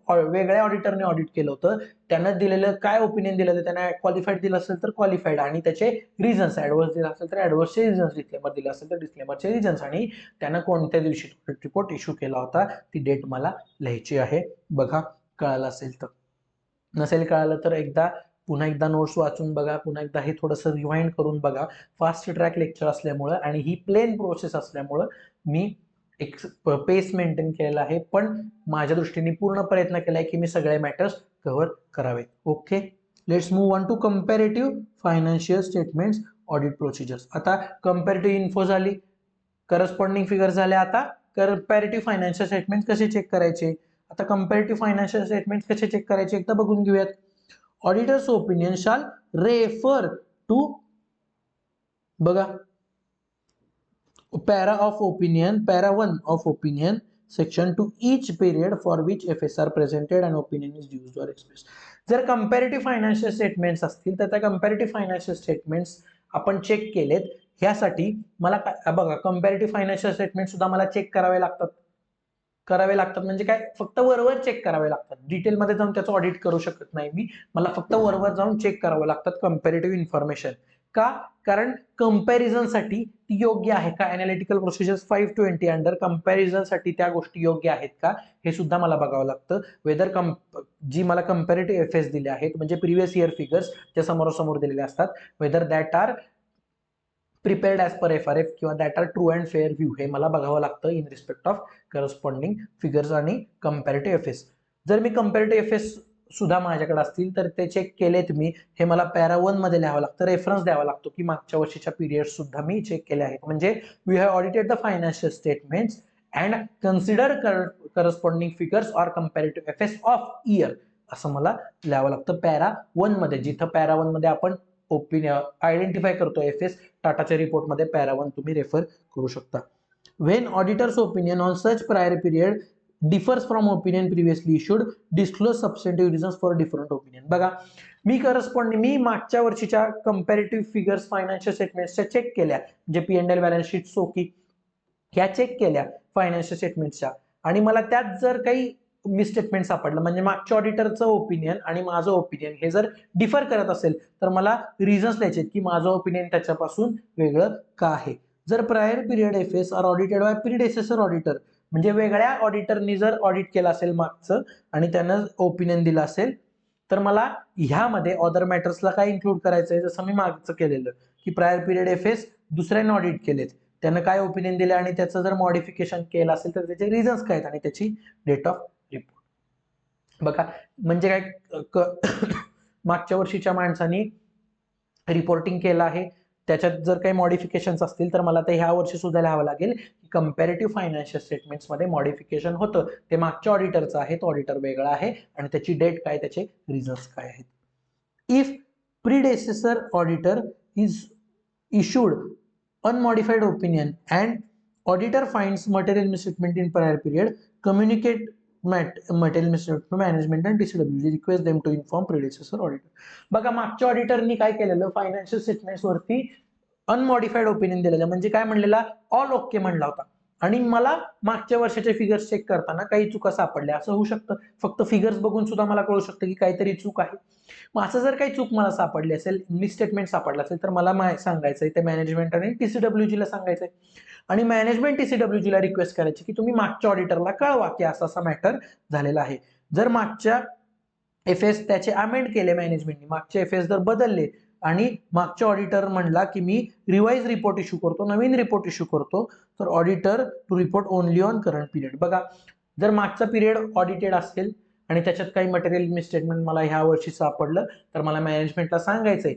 वेगळ्या ऑडिटरने ऑडिट केलं होतं, त्यानं दिलेलं काय ओपिनियन दिलेलं, त्यांना क्वालिफाईड दिलं असेल तर क्वालिफाईड आणि त्याचे रिझन्स, ऍडव्हर्स दिला असेल तर ऍडव्हर्सचे रिझन्स, डिस्क्लेमर दिलं असेल तर डिस्क्लेमरचे रिझन्स आणि त्यानं कोणत्या दिवशी ऑडिट रिपोर्ट इश्यू केला होता ती डेट मला लिहायची आहे. बघा, कळालं असेल तर. नसेल कळालं तर पुन्हा एकदा नोट्स वाचून बघा, पुन्हा एकदा हे थोडंसं रिवाइंड करून बघा. फास्ट ट्रॅक लेक्चर असल्यामुळं आणि ही प्लेन प्रोसेस असल्यामुळं मी एक पेस मेंटेन केलेला आहे, पण माझ्या दृष्टीने पूर्ण प्रयत्न केलाय की मी सगळे मॅटर्स कव्हर करावेत. Okay, let's move on to comparative financial statements audit procedures. आता कंपॅरेटिव्ह इन्फो झाली, करस्पॉन्डिंग फिगर झाल्या, आता कंपॅरेटिव्ह फायनान्शियल स्टेटमेंट कसे चेक करायचे. आता कंपॅरेटिव्ह फायनान्शियल स्टेटमेंट कसे चेक करायचे एकदा बघून घेऊयात. Auditor's opinion shall refer to, बघा, para 1 of opinion section to each period for which FS are presented and opinion is used or expressed. जर कंपॅरेटिव्ह फायनान्शियल स्टेटमेंट्स असतील तर त्या कंपॅरेटिव्ह फायनान्शियल स्टेटमेंट्स आपण चेक केलेत, ह्यासाठी मला बघा कंपॅरेटिव्ह फायनान्शियल स्टेटमेंट सुद्धा मला चेक करावे लागतात म्हणजे काय, फक्त वरवर चेक करावे लागतात, डिटेलमध्ये जाऊन त्याचं ऑडिट करू शकत नाही मी, मला फक्त वरवर जाऊन चेक करावं लागतात कंपॅरेटिव्ह इन्फॉर्मेशन. का? कारण कंपॅरिझनसाठी ती योग्य आहे का, अनालिटिकल प्रोसिजर्स 520 अंडर कंपॅरिझनसाठी त्या गोष्टी योग्य आहेत का हे सुद्धा मला बघावं लागतं. वेदर जी मला कंपॅरेटिव्ह FS दिले आहेत म्हणजे प्रिव्हियस इयर फिगर्स त्या समोरासमोर दिलेले असतात, whether that are prepared as per FRF किंवा that are true and fair view, हे मला बघावं लागतं in respect of corresponding figures आणि कंपॅरेटिव्ह FS. जर मी कंपॅरेटिव्ह FS सुद्धा माझ्याकडे असतील तर ते चेक केलेत मी, हे मला पॅरा 1 मध्ये लिहावं लागतं, रेफरन्स द्यावा लागतो की मागच्या वर्षीच्या पिरियड सुद्धा मी चेक केले आहेत. म्हणजे we have audited the financial statements and consider corresponding figures or comparative FS of year, असं मला लिहावं लागतं पॅरा 1 मध्ये. जिथं पॅरा 1 मध्ये आपण ओपिनियन आयडेंटिफाय करतो FS, टाटाच्या रिपोर्टमध्ये पॅरा 1 तुम्ही रेफर करू शकता. When auditors opinion on such prior period differs from opinion previously issued, disclose substantive reasons for different opinion. बघा, मी मागच्या वर्षीच्या कंपॅरेटिव्ह फिगर्स फायनान्शियल स्टेटमेंट्सच्या चेक केल्या, म्हणजे P&L बॅलन्स शीट सोकी ह्या चेक केल्या फायनान्शियल स्टेटमेंट्सच्या, आणि मला त्यात जर काही मिसस्टेटमेंट सापडलं म्हणजे मागच्या ऑडिटरचं ओपिनियन आणि माझं ओपिनियन हे जर डिफर करत असेल तर मला रिझन्स द्यायचे की माझं ओपिनियन त्याच्यापासून वेगळं का आहे. जर prior period FS are audited by predecessor auditor म्हणजे वेगळ्या ऑडिटरनी जर ऑडिट केलं असेल मागचं आणि त्यानं ओपिनियन दिलं असेल तर मला ह्यामध्ये अदर मॅटर्सला काय इन्क्लूड करायचं आहे, जसं मी मागचं केलेलं की प्रायर पिरियड एफएस दुसऱ्याने ऑडिट केलेत, त्यानं काय ओपिनियन दिले आणि त्याचं जर मॉडिफिकेशन केलं असेल तर त्याचे रिझन्स काय आहेत आणि त्याची डेट ऑफ रिपोर्ट. बघा म्हणजे काय मागच्या वर्षीच्या माणसानी रिपोर्टिंग केलं आहे, त्याच्यात जर काही मॉडिफिकेशन्स असतील तर मला ते ह्या वर्षी सुद्धा लिहावं लागेल की कंपॅरेटिव्ह फायनान्शियल स्टेटमेंट्समध्ये मॉडिफिकेशन होतं ते मागच्या ऑडिटरचं आहे, तो ऑडिटर वेगळा आहे आणि त्याची डेट काय, त्याचे रिझन्स काय आहेत. If predecessor auditor is issued unmodified opinion and auditor finds material misstatement in prior period, communicate material misstatement to management and TCW, request them to inform predecessor auditor. बघा मागच्या ऑडिटरनी काय केलेलं, फायनान्शियल स्टेटमेंट्स वरती अनमॉडिफाईड opinion दिलेलं, म्हणजे काय म्हणलेला, all okay म्हणला होता आणि मला मागच्या वर्षाचे फिगर्स चेक करताना काही चुका सापडल्या. असं होऊ शकतं, फक्त फिगर्स बघून सुद्धा मला कळू शकतं की काहीतरी चूक आहे. मग असं जर काही चूक मला सापडली असेल, मिसस्टेटमेंट सापडला असेल तर मला सांगायचंय ते मॅनेजमेंट आणि TCWG ला सांगायचंय आणि मॅनेजमेंट TCWG ला रिक्वेस्ट करायची की तुम्ही मागच्या ऑडिटरला कळवा की असा असा मॅटर झालेला आहे. जर मागच्या एफएस त्याचे अमेंड केले मॅनेजमेंटने, मागचे एफएस जर बदलले आणि मागच्या ऑडिटर म्हणला की मी रिवाइज रिपोर्ट इश्यू करतो, नवीन रिपोर्ट इश्यू करतो, तर auditor to report only on current period. बघा जर मागचा पिरियड ऑडिटेड असेल आणि त्याच्यात काही मटेरियल मिसस्टेटमेंट मला ह्या वर्षी सापडलं तर मला मॅनेजमेंटला सांगायचंय,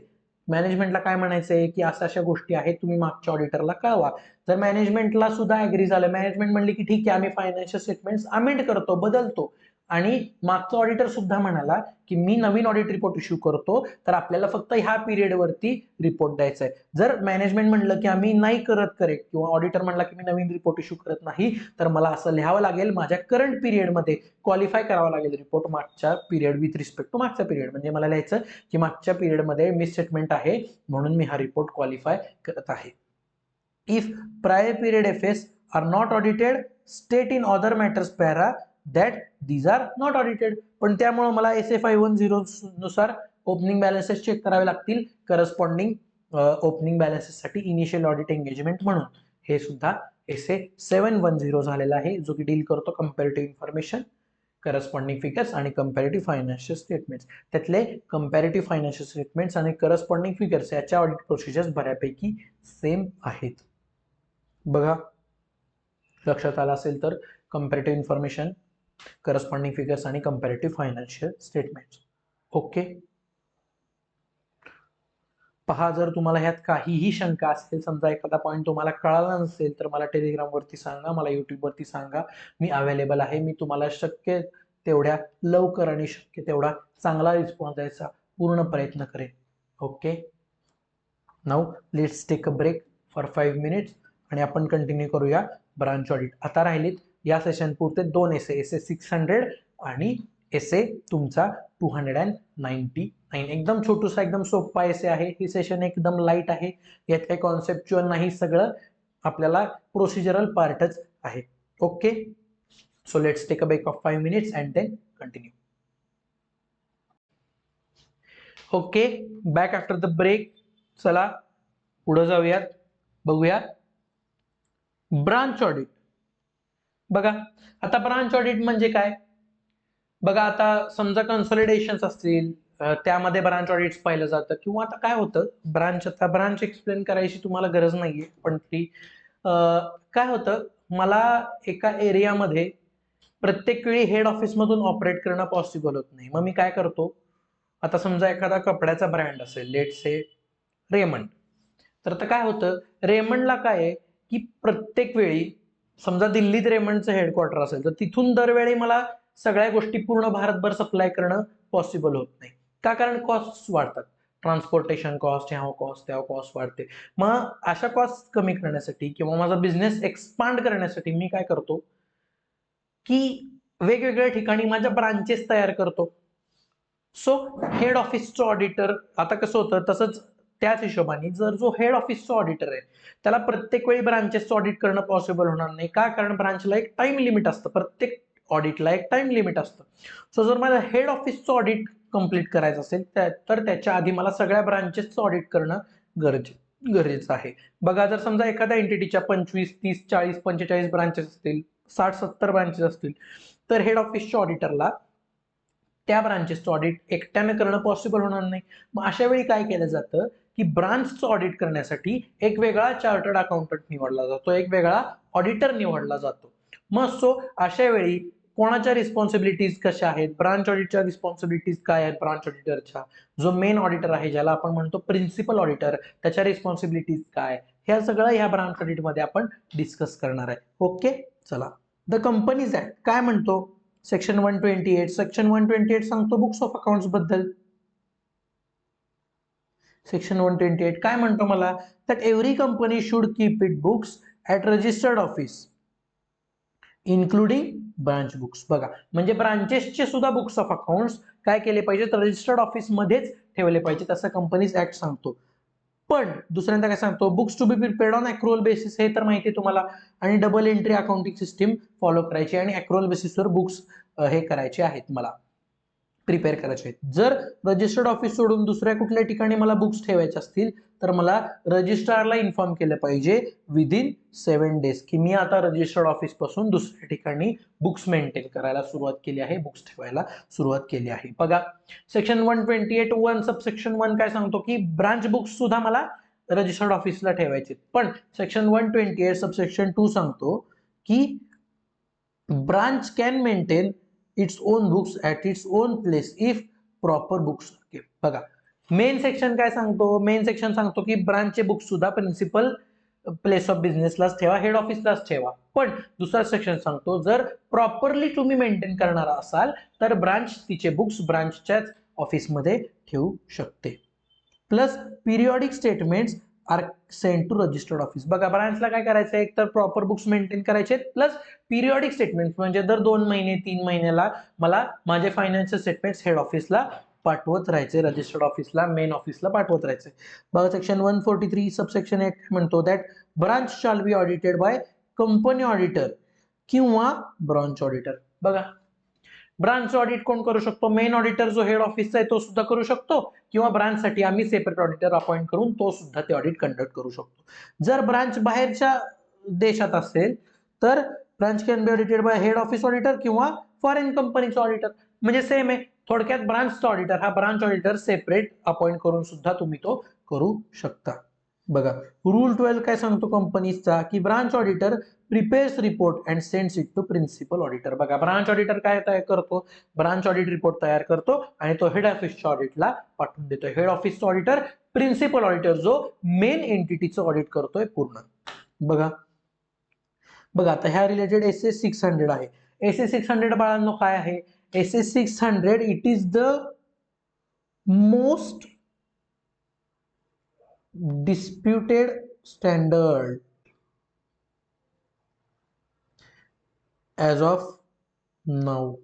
मॅनेजमेंटला काय म्हणायचंय की अशा अशा गोष्टी आहेत, तुम्ही मागच्या ऑडिटरला कळवा. जर मॅनेजमेंटला सुद्धा ऍग्री झालं, मॅनेजमेंट म्हणली की ठीक आहे आम्ही फायनान्शियल स्टेटमेंट्स अमेंड करतो, बदलतो आणि मागचा ऑडिटर सुद्धा म्हणाला की मी नवीन ऑडिट रिपोर्ट इश्यू करतो, तर आपल्याला फक्त ह्या पिरियडवरती रिपोर्ट द्यायचा आहे. जर मॅनेजमेंट म्हणलं की आम्ही नाही करत करेक्ट किंवा ऑडिटर म्हणला की मी नवीन रिपोर्ट इश्यू करत नाही, तर मला असं लिहावं लागेल माझ्या करंट पिरियडमध्ये क्वालिफाय करावा लागेल रिपोर्ट मागच्या पिरियड विथ रिस्पेक्ट टू मागच्या पिरियड. म्हणजे मला लिहायचं की मागच्या पिरियडमध्ये मिस स्टेटमेंट आहे म्हणून मी हा रिपोर्ट क्वालिफाय करत आहे. If prior period FS are not audited, state in other matters para that these are not audited. पण त्यामुळे मला SA510 नुसार ओपनिंग बॅलन्सेस चेक करावे लागतील करस्पॉन्डिंग ओपनिंग बॅलन्सेस साठी इनिशियल ऑडिट एंगेजमेंट म्हणून. हे सुद्धा SA710 झालेला आहे जो की डील करतो कंपॅरेटिव्ह इन्फॉर्मेशन, करस्पॉन्डिंग फिगर्स आणि कंपॅरेटिव्ह फायनान्शियल स्टेटमेंट्स. त्यातले कंपॅरेटिव्ह फायनान्शियल स्टेटमेंट्स आणि करस्पॉन्डिंग फिगर्स याच्या ऑडिट प्रोसिजर्स बऱ्यापैकी सेम आहेत. बघा लक्षात आलं असेल तर कंपॅरेटिव्ह इन्फॉर्मेशन, करस्पॉन्डिंग फिगर्स आणि कंपॅरेटिव्ह फायनान्शियल स्टेटमेंट्स. ओके, पहा जर तुम्हाला ह्यात काहीही शंका असेल, समजा एखादा पॉईंट तुम्हाला कळाला नसेल तर मला टेलिग्राम वरती सांगा, मला युट्यूब वरती सांगा, मी अवेलेबल आहे. मी तुम्हाला शक्य तेवढ्या लवकर आणि शक्य तेवढा चांगला रिस्पॉन्स द्यायचा पूर्ण प्रयत्न करेन. Okay, now let's take a break for 5 minutes आणि आपण कंटिन्यू करूया ब्रांच ऑडिट. आता राहिलीत या सेशन पुरते 2 SA600 आणि SA तुमचा 299. एकदम छोटूसा एकदम सोपा एसे आहे. ही सेशन एकदम लाईट आहे, यात काही कॉन्सेप्च्युअल नाही, सगळं आपल्याला प्रोसिजरल पार्टच आहे. Okay, so let's take a break of 5 minutes and then continue. Okay, back after the break. चला पुढे जाऊयात, बघूया ब्रांच ऑडिट. बघा आता ब्रांच ऑडिट म्हणजे काय. बघा आता समजा कन्सॉलिडेशन्स असतील त्यामध्ये ब्रांच ऑडिट्स पाहिलं जातं, किंवा आता काय होतं आता ब्रांच एक्सप्लेन करायची तुम्हाला गरज नाहीये, पण ती काय होतं, मला एका एरियामध्ये प्रत्येक वेळी हेड ऑफिस मधून ऑपरेट करणं पॉसिबल होत नाही. मग मी काय करतो, आता समजा एखादा कपड्याचा ब्रँड असेल, लेट से रेमंड, तर आता काय होतं रेमंडला काय आहे की प्रत्येक वेळी समजा दिल्लीत रेमंडचं हेडक्वार्टर असेल तर तिथून दरवेळी मला सगळ्या गोष्टी पूर्ण भारतभर सप्लाय करणं पॉसिबल होत नाही. का, कारण कॉस्ट वाढतात, ट्रान्सपोर्टेशन कॉस्ट, ह्या कॉस्ट त्या कॉस्ट वाढते. मग अशा कॉस्ट कमी करण्यासाठी किंवा माझा बिझनेस एक्सपांड करण्यासाठी मी काय करतो की वेगवेगळ्या ठिकाणी माझ्या ब्रांचेस तयार करतो. सो हेड ऑफिसचं ऑडिटर आता कसं होतं, तसंच त्याच हिशोबाने जर जो हेड ऑफिसचा ऑडिटर आहे त्याला प्रत्येक वेळी ब्रांचेसचं ऑडिट करणं पॉसिबल होणार नाही. का, कारण ब्रांचला एक टाइम लिमिट असतं, प्रत्येक ऑडिटला एक टाइम लिमिट असतं. सो जर मला हेड ऑफिसचं ऑडिट कंप्लीट करायचं असेल तर त्याच्या आधी मला सगळ्या ब्रांचेसचं ऑडिट करणं गरजेचं आहे. बघा जर समजा एखाद्या एंटिटीच्या 25, 30, 40, 45 ब्रांचेस असतील, 60-70 ब्रांचेस असतील, तर हेड ऑफिसच्या ऑडिटरला त्या ब्रांचेसचं ऑडिट एकट्यानं करणं पॉसिबल होणार नाही. मग अशा वेळी काय केलं जातं की ब्रांचचं ऑडिट करण्यासाठी एक वेगळा चार्टर्ड अकाउंटंट निवडला जातो, एक वेगळा ऑडिटर निवडला जातो. मग सो अशा वेळी कोणाच्या रिस्पॉन्सिबिलिटीज कशा आहेत, ब्रांच ऑडिटच्या रिस्पॉन्सिबिलिटीज काय आहेत ब्रांच ऑडिटरच्या, जो मेन ऑडिटर आहे ज्याला आपण म्हणतो प्रिन्सिपल ऑडिटर, त्याच्या रिस्पॉन्सिबिलिटीज काय, ह्या सगळं ह्या ब्रांच ऑडिटमध्ये आपण डिस्कस करणार आहे. ओके, चला. द कंपनीज ऍक्ट काय म्हणतो? सेक्शन 128 सांगतो बुक्स ऑफ अकाउंट्स बद्दल. सेक्शन 128 काय म्हणतो मला? That every company should keep it books at registered office including branch books. बघा, म्हणजे ब्रांचेसचे सुद्धा बुक्स ऑफ अकाउंट्स काय केले पाहिजेत? रजिस्टर्ड ऑफिस मध्येच ठेवले पाहिजेत असं कंपनीज ऍक्ट सांगतो. पण दुसऱ्यांदा काय सांगतो? Books to be prepared on accrual basis, हे तर माहिती आहे तुम्हाला, आणि double entry accounting system follow करायची आणि अक्रुअल बेसिसवर बुक्स हे करायचे आहेत, मला प्रिपेअर करायचे आहेत. जर रजिस्टर्ड ऑफिस सोडून दुसऱ्या कुठल्या ठिकाणी मला बुक्स ठेवायचे असतील तर मला रजिस्ट्रारला इन्फॉर्म केलं पाहिजे विदिन 7 days की मी आता रजिस्टर्ड ऑफिस पासून दुसऱ्या ठिकाणी बुक्स मेंटेन करायला सुरुवात केली आहे, बुक्स ठेवायला सुरुवात केली आहे. बघा, सेक्शन 128(1) सबसेक्शन 1 काय सांगतो की ब्रांच बुक्स सुद्धा मला रजिस्टर्ड ऑफिसला ठेवायचे. पण सेक्शन 128 सबसेक्शन 2 सांगतो की branch can maintain its own books at its own place if proper books. बघा, मेन सेक्शन काय सांगतो? मेन सेक्शन सांगतो की ब्रांचचे बुक्स सुद्धा प्रिन्सिपल प्लेस ऑफ बिझनेसलाच ठेवा, हेड ऑफिसलाच ठेवा. पण दुसरा सेक्शन सांगतो जर प्रॉपरली तुम्ही मेंटेन करणार असाल तर ब्रांच तिचे बुक्स ब्रांचच्याच ऑफिसमध्ये ठेवू शकते. Plus periodic statements are send to registered office. बघा, ब्रांचला काय करायचं आहे? एक तर प्रॉपर बुक्स मेंटेन करायचे, प्लस पिरियॉडिक स्टेटमेंट्स म्हणजे दर 2 महिने 3 महिन्याला मला माझे फायनान्शियल स्टेटमेंट्स हेड ऑफिसला पाठवत राहायचे, रजिस्टर्ड ऑफिसला, मेन ऑफिसला पाठवत राहायचे. बघा, सेक्शन 143 सबसेक्शन 8 म्हणतो that branch shall be audited by company auditor किंवा ब्रांच ऑडिटर. बघा, ब्रांच ऑडिट कोण करू शकतो? मेन ऑडिटर जो हेड ऑफिसचा आहे तो सुद्धा करू शकतो, किंवा ब्रांचसाठी आम्ही सेपरेट ऑडिटर अपॉइंट करून तो सुद्धा ते ऑडिट कंडक्ट करू शकतो. जर ब्रांच बाहेरच्या देशात असेल तर branch can be audited bye head office auditor किंवा फॉरेन कंपनीचा ऑडिटर. म्हणजे सेम आहे. थोडक्यात ब्रांचचा ऑडिटर हा ब्रांच ऑडिटर सेपरेट अपॉइंट करून सुद्धा तुम्ही तो करू शकता. बघा, रूल 12 काय सांगतो कंपनीचा की branch auditor prepares report and sends it to principal auditor. बघा, ब्रांच ऑडिटर काय तयार करतो? ब्रांच ऑडिट रिपोर्ट तयार करतो आणि तो हेड ऑफिसच्या ऑडिटला पाठवून देतो. हेड ऑफिसचा ऑडिटर प्रिन्सिपल ऑडिटर जो मेन एंटिटीचं ऑडिट करतोय पूर्ण. बघा बघा आता ह्या रिलेटेड SS 600 आहे. SS 600 बाळांनो काय आहे? SS 600 it is the most disputed standard as of now.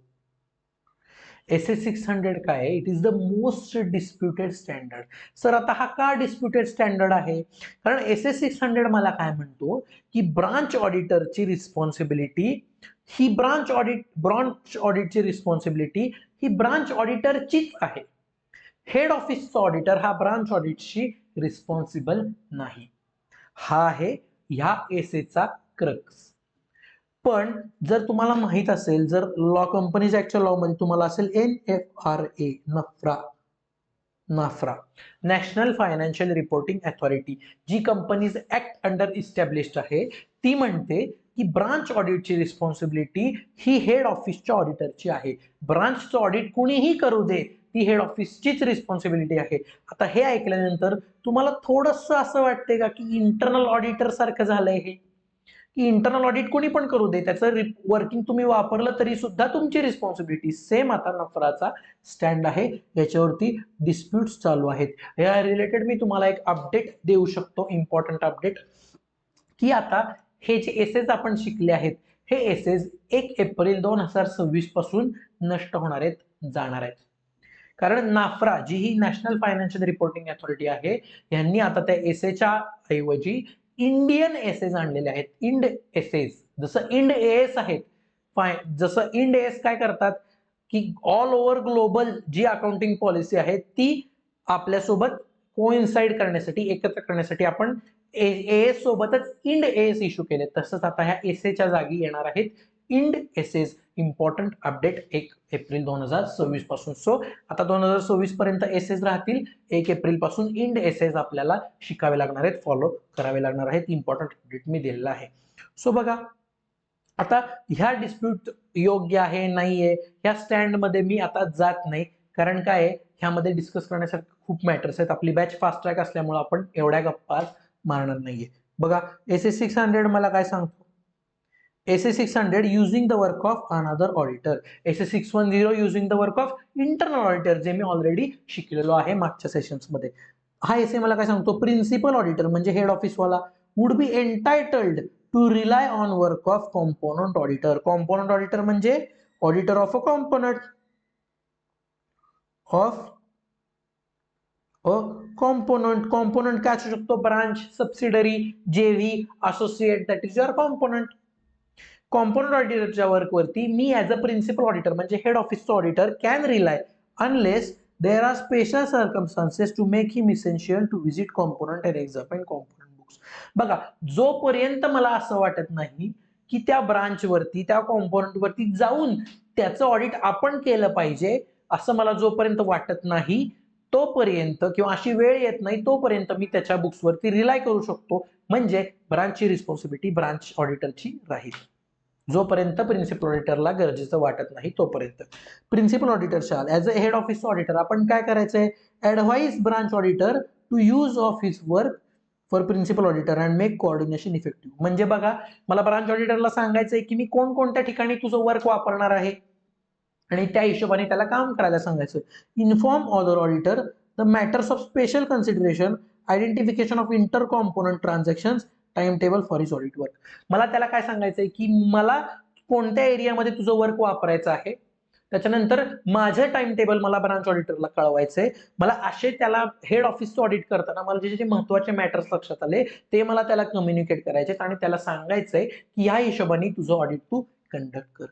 SS 600 काय आहे? It is the most disputed standard. Sir आता हा का डिस्प्युटेड स्टँडर्ड आहे? कारण SS 600 मला काय म्हणतो की ब्रांच ऑडिटरची रिस्पॉन्सिबिलिटी ही ब्रांच ऑडिटची रिस्पॉन्सिबिलिटी ही ब्रांच ऑडिटरचीच आहे. हेड ऑफिसचा ऑडिटर हा ब्रांच ऑडिटशी रिस्पॉन्सिबल नाही. हा आहे ह्या एसेचा क्रक्स. पण जर तुम्हाला माहित असेल, जर लॉ कंपनीज ऍक्टच्या लॉ मध्ये तुम्हाला असेल NFRA, नाफ्रा national financial reporting authority, G companies act under established आहे, ती म्हणते की ब्रांच ऑडिटची रिस्पॉन्सिबिलिटी ही हेड ऑफिसच्या ऑडिटरची आहे. ब्रांचचं ऑडिट कुणीही करू दे, ती हेड ऑफिसचीच रिस्पॉन्सिबिलिटी आहे. आता हे ऐकल्यानंतर तुम्हाला थोडंसं असं वाटतंय का की इंटरनल ऑडिटर सारखं झालंय हे, की इंटरनल ऑडिट कोणी पण करू दे, त्याचं वर्किंग तुम्ही वापरलं तरी सुद्धा तुमची रिस्पॉन्सिबिलिटी. सेम आता नफराचा स्टँड आहे, याच्यावरती डिस्प्यूट्स चालू आहेत. या रिलेटेड मी तुम्हाला एक अपडेट देऊ शकतो, इम्पॉर्टंट अपडेट, की आता हे जे एसेस आपण शिकले आहेत, हे एसेस 1 एप्रिल 2026 पासून नष्ट होणार आहेत, जाणार आहेत. कारण नाफ्रा जी ही नॅशनल फायनान्शियल रिपोर्टिंग अथॉरिटी आहे, यांनी आता त्या एसेच्या ऐवजी इंडियन एसेस आणलेले आहेत. इंड एसेस, जसं इंड एएस आहेत, जसं इंड एएस काय करतात की ऑल ओव्हर ग्लोबल जी अकाउंटिंग पॉलिसी आहे ती आपल्यासोबत कोइन्साइड करण्यासाठी, एकत्र करण्यासाठी आपण एएस सोबतच इंड एएस इश्यू केले. तसंच आता ह्या एसेच्या जागी येणार आहेत Ind AS's important update 1 April 2026 पासून. सो आता 2026 पर्यंत एसेस राहतील. 1 एप्रिल पासून इंड एसेस आपल्याला शिकावे लागणार आहेत, फॉलो करावे लागणार आहेत. इम्पॉर्टंट अपडेट मी दिलेला आहे. सो बघा आता ह्या डिस्प्यूट योग्य आहे नाहीये ह्या स्टँड मध्ये मी आता जात नाही, कारण काय आहे ह्यामध्ये डिस्कस करण्यासाठी खूप मॅटर्स आहेत. आपली बॅच फास्ट ट्रॅक असल्यामुळे आपण एवढ्या गप्पा मारणार नाहीये. बघा SS600 मला काय सांगतो, SS600 using the work of another auditor, SS610 using the work of internal auditor, जे मी ऑलरेडी शिकलेलो आहे मागच्या सेशन्स मध्ये. हा एसे मला काय सांगतो, प्रिन्सिपल ऑडिटर म्हणजे हेड ऑफिस वाला would be entitled to rely on work of component auditor. Component auditor म्हणजे auditor of a component component काय असू शकतो, branch, subsidiary, JV, associate, that is your component. Component ऑडिटरच्या वर्क वरती मी as a principal auditor म्हणजे head ऑफिसचा auditor can rely unless there are special circumstances to make him essential to visit component and examine component books. बघा जोपर्यंत मला असं वाटत नाही की त्या ब्रांच वरती त्या कॉम्पोनंट वरती जाऊन त्याचं ऑडिट आपण केलं पाहिजे, असं मला जोपर्यंत वाटत नाही तोपर्यंत किंवा अशी वेळ येत नाही तोपर्यंत मी त्याच्या बुक्सवरती रिलाय करू शकतो. म्हणजे ब्रांचची रिस्पॉन्सिबिलिटी ब्रांच ऑडिटरची राहील. जोपर्यंत प्रिन्सिपल ऑडिटरला गरजेचं वाटत नाही तोपर्यंत. Principal auditor shall as a head office auditor आपण काय करायचंय, advise branch auditor to use of his work for principal auditor and make coordination effective. म्हणजे बघा मला ब्रांच ऑडिटरला सांगायचंय की मी कोणकोणत्या ठिकाणी तुझं वर्क वापरणार आहे आणि त्या हिशोबाने त्याला काम करायला सांगायचं. Inform other auditor the matters of special consideration, identification of inter component transactions, time table for his audit work. मला त्याला काय सांगायचंय की मला कोणत्या एरियामध्ये तुझं वर्क वापरायचं आहे, त्याच्यानंतर माझं टाइम टेबल मला ब्रांच ऑडिटरला कळवायचंय. मला असे त्याला हेड ऑफिसचं ऑडिट करताना मला जे जे महत्वाचे मॅटर्स लक्षात आले ते मला त्याला कम्युनिकेट करायचे आणि त्याला सांगायचंय की ह्या हिशोबाने तुझं ऑडिट तू कंडक्ट कर.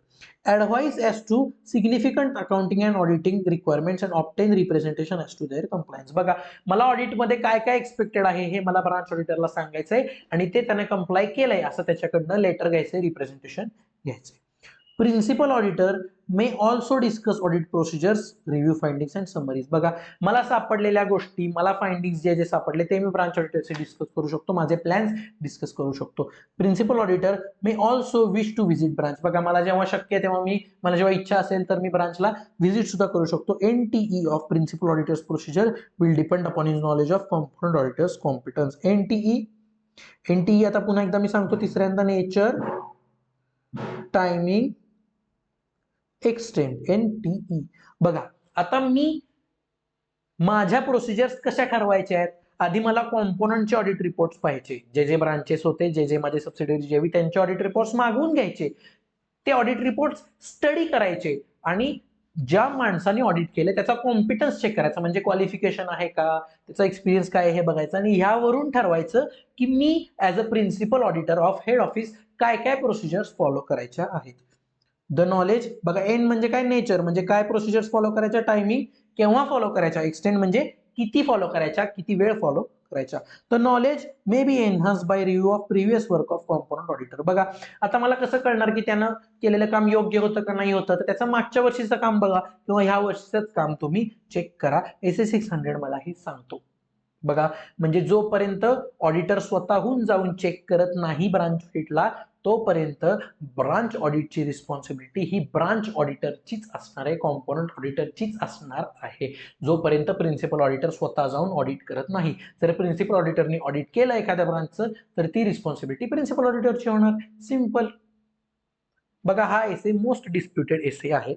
Advise as to significant accounting and auditing requirements and obtain representation as to their compliance. बघा मला ऑडिट मध्ये काय काय एक्सपेक्टेड आहे हे मला ब्रांच ऑडिटरला सांगायचंय आणि ते त्याने कंप्लाय केलंय असं त्याच्याकडनं लेटर घ्यायचंय, रिप्रेझेंटेशन घ्यायचंय. Principal auditor may also discuss audit procedures, review findings and summaries. बघा मला सापडलेल्या गोष्टी, मला फाइंडिंग्स जे जे सापडले ते मी ब्रांच ऑडिटरचे डिस्कस करू शकतो, माझे प्लॅन्स डिस्कस करू शकतो. Principal auditor may also wish to visit branch. बघा मला जेव्हा शक्य आहे तेव्हा मला जेव्हा इच्छा असेल तर मी ब्रांचला व्हिजिट सुद्धा करू शकतो. NTE of principal auditors procedure will depend upon his knowledge of component auditors competence. NTE आता पुन्हा एकदा मी सांगतो तिसऱ्यांदा, नेचर, टायमिंग, एक्सटेंड. NTE. बघा आता मी माझ्या प्रोसिजर्स कशा ठरवायच्या आहेत, आधी मला कॉम्पोनंटचे ऑडिट रिपोर्ट्स पाहिजे, जे जे ब्रांचेस होते, जे जे माझे सबसिडियरी जेवी त्यांचे ऑडिट रिपोर्ट्स मागवून घ्यायचे, ते ऑडिट रिपोर्ट्स स्टडी करायचे आणि ज्या माणसाने ऑडिट केले त्याचा कॉम्पिटन्स चेक करायचा, म्हणजे क्वालिफिकेशन आहे का, त्याचा एक्सपिरियन्स काय हे बघायचं आणि ह्यावरून ठरवायचं की मी as a principal auditor of head office काय काय प्रोसिजर्स फॉलो करायच्या आहेत. द नॉलेज बघा, एन म्हणजे काय, नेचर म्हणजे काय प्रोसिजर्स फॉलो करायच्या, टायमिंग केव्हा फॉलो करायच्या, एक्सटेंड म्हणजे किती फॉलो करायच्या, किती वेळ फॉलो करायच्या. The knowledge may be enhance by review of previous work of component auditor. बघा आता मला कसं कळणार की त्यानं केलेलं काम योग्य होतं का नाही होतं, तर त्याचं मागच्या वर्षीचं काम बघा किंवा ह्या वर्षीचंच काम तुम्ही चेक करा. SS600 मला हे सांगतो. बघा म्हणजे जोपर्यंत ऑडिटर स्वतःहून जाऊन चेक करत नाही ब्रांच ऑडिटला तोपर्यंत ब्रांच ऑडिटची रिस्पॉन्सिबिलिटी ही ब्रांच ऑडिटरचीच असणार आहे, कॉम्पोनंट ऑडिटरचीच असणार आहे, जोपर्यंत प्रिन्सिपल ऑडिटर स्वतः जाऊन ऑडिट करत नाही. जर प्रिन्सिपल ऑडिटरनी ऑडिट केलं एखाद्या ब्रांचचं तर ती रिस्पॉन्सिबिलिटी प्रिन्सिपल ऑडिटरची होणार. सिंपल. बघा हा एसे मोस्ट डिस्प्युटेड एसे आहे.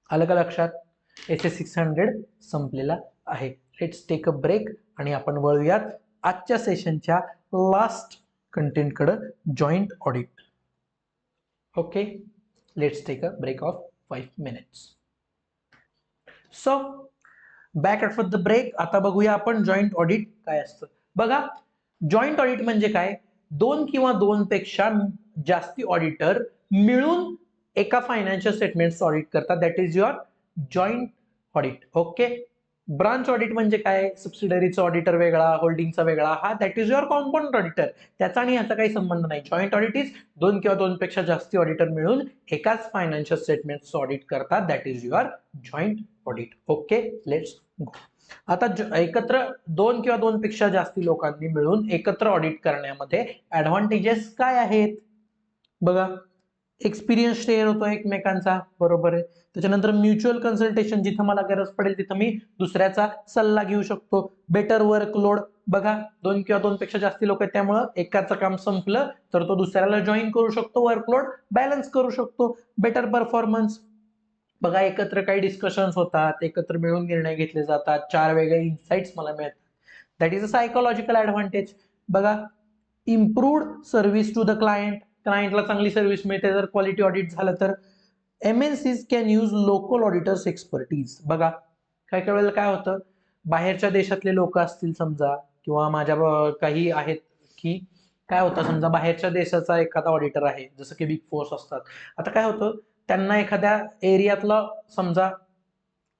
आलं का लक्षात? SS600 संपलेला आहे. लेट्स टेक अ ब्रेक आणि आपण वळूयात आजच्या सेशनच्या लास्ट कंटेंट कडे, joint audit. Okay, let's take a break of 5 minutes. So back after the break आता बघूया आपण जॉइंट ऑडिट काय असतं. बघा जॉइंट ऑडिट म्हणजे काय, दोन किंवा दोन पेक्षा जास्ती ऑडिटर मिळून एका फायनान्शियल स्टेटमेंट्स ऑडिट करतात, that is your joint audit. Okay, branch audit म्हणजे काय? सबसिडरीचा ऑडिटर वेगळा, होल्डिंगचा वेगळा, हा that is your compound auditor. त्याचा आणि याचा काही संबंध नाही. जॉईंट ऑडिट इज दोन किंवा दोनपेक्षा जास्ती ऑडिटर मिळून एकाच फायनान्शियल स्टेटमेंटचं ऑडिट करतात. That is your joint audit. Okay, let's go. आता एकत्र दोन किंवा दोनपेक्षा जास्ती लोकांनी मिळून एकत्र ऑडिट करण्यामध्ये ऍडव्हान्टेजेस काय आहेत? बघा, एक्सपिरियन्स शेअर होतो एकमेकांचा, बरोबर आहे. त्याच्यानंतर म्युच्युअल कन्सल्टेशन, जिथं मला गरज पडेल तिथं मी दुसऱ्याचा सल्ला घेऊ शकतो. बेटर वर्कलोड, बघा दोन किंवा दोनपेक्षा जास्ती लोक आहेत त्यामुळं एकाचं काम संपलं तर तो दुसऱ्याला जॉईन करू शकतो, वर्कलोड बॅलन्स करू शकतो. बेटर परफॉर्मन्स, बघा एकत्र काही डिस्कशन्स होतात, एकत्र मिळून निर्णय घेतले जातात, चार वेगळे इन्साइट्स मला मिळतात. That is a psychological advantage. बघा, improved service to the client, क्लायंटला चांगली सर्व्हिस मिळते जर क्वालिटी ऑडिट झालं तर. MNCs can use local auditors expertise. बघा, काही काही वेळेला काय होतं, बाहेरच्या देशातले लोक असतील समजा, किंवा माझ्या काही आहेत की काय होतं, समजा बाहेरच्या देशाचा एखादा ऑडिटर आहे, जसं की बिग फोर्स असतात. आता काय होतं, त्यांना एखाद्या एरियातला समजा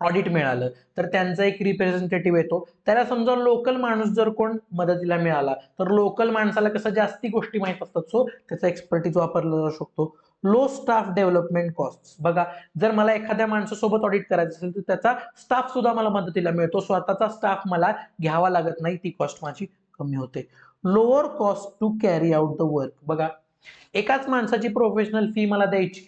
ऑडिट मिळालं तर त्यांचा एक रिप्रेझेंटेटिव्ह येतो. त्याला समजा लोकल माणूस जर कोण मदतीला मिळाला तर लोकल माणसाला कसं जास्ती गोष्टी माहित असतात, सो त्याचा एक्सपर्टीज वापरला जाऊ शकतो. लो स्टाफ डेव्हलपमेंट कॉस्ट, बघा जर मला एखाद्या माणसासोबत ऑडिट करायचं असेल तर त्याचा स्टाफ सुद्धा मला मदतीला मिळतो, स्वतःचा स्टाफ मला घ्यावा लागत नाही, ती कॉस्ट माझी कमी होते. Lower cost to carry out the work, बघा एकाच माणसाची प्रोफेशनल फी मला द्यायची,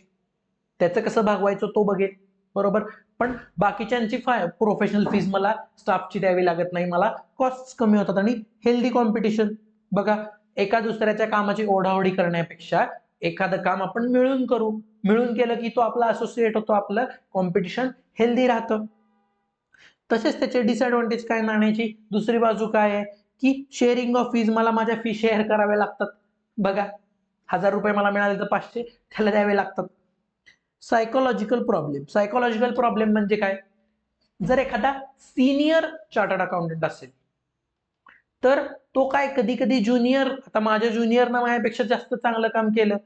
त्याचं कसं भागवायचं तो बघेल, बरोबर. पण बाकीच्यांची प्रोफेशनल फीज मला स्टाफची द्यावी लागत नाही, मला कॉस्ट कमी होतात. आणि हेल्दी कॉम्पिटिशन, बघा एका दुसऱ्याच्या कामाची ओढाओढी करण्यापेक्षा एखादं काम आपण मिळून करू, मिळून केलं की तो आपला असोसिएट होतो, आपलं कॉम्पिटिशन हेल्दी राहतं. तसेच त्याचे डिसएडव्हान्टेज काय नाण्याची दुसरी बाजू काय आहे की शेअरिंग ऑफ फीज, मला माझ्या फी शेअर कराव्या लागतात. बघा, 1000 रुपये मला मिळाले तर 500 त्याला द्यावे लागतात. सायकोलॉजिकल प्रॉब्लेम, सायकोलॉजिकल प्रॉब्लेम म्हणजे काय, जर एखादा सिनियर चार्टर्ड अकाउंटंट असेल तर तो काय कधी कधी ज्युनियर, आता माझ्या ज्युनियरनं माझ्यापेक्षा जास्त चांगलं काम केलं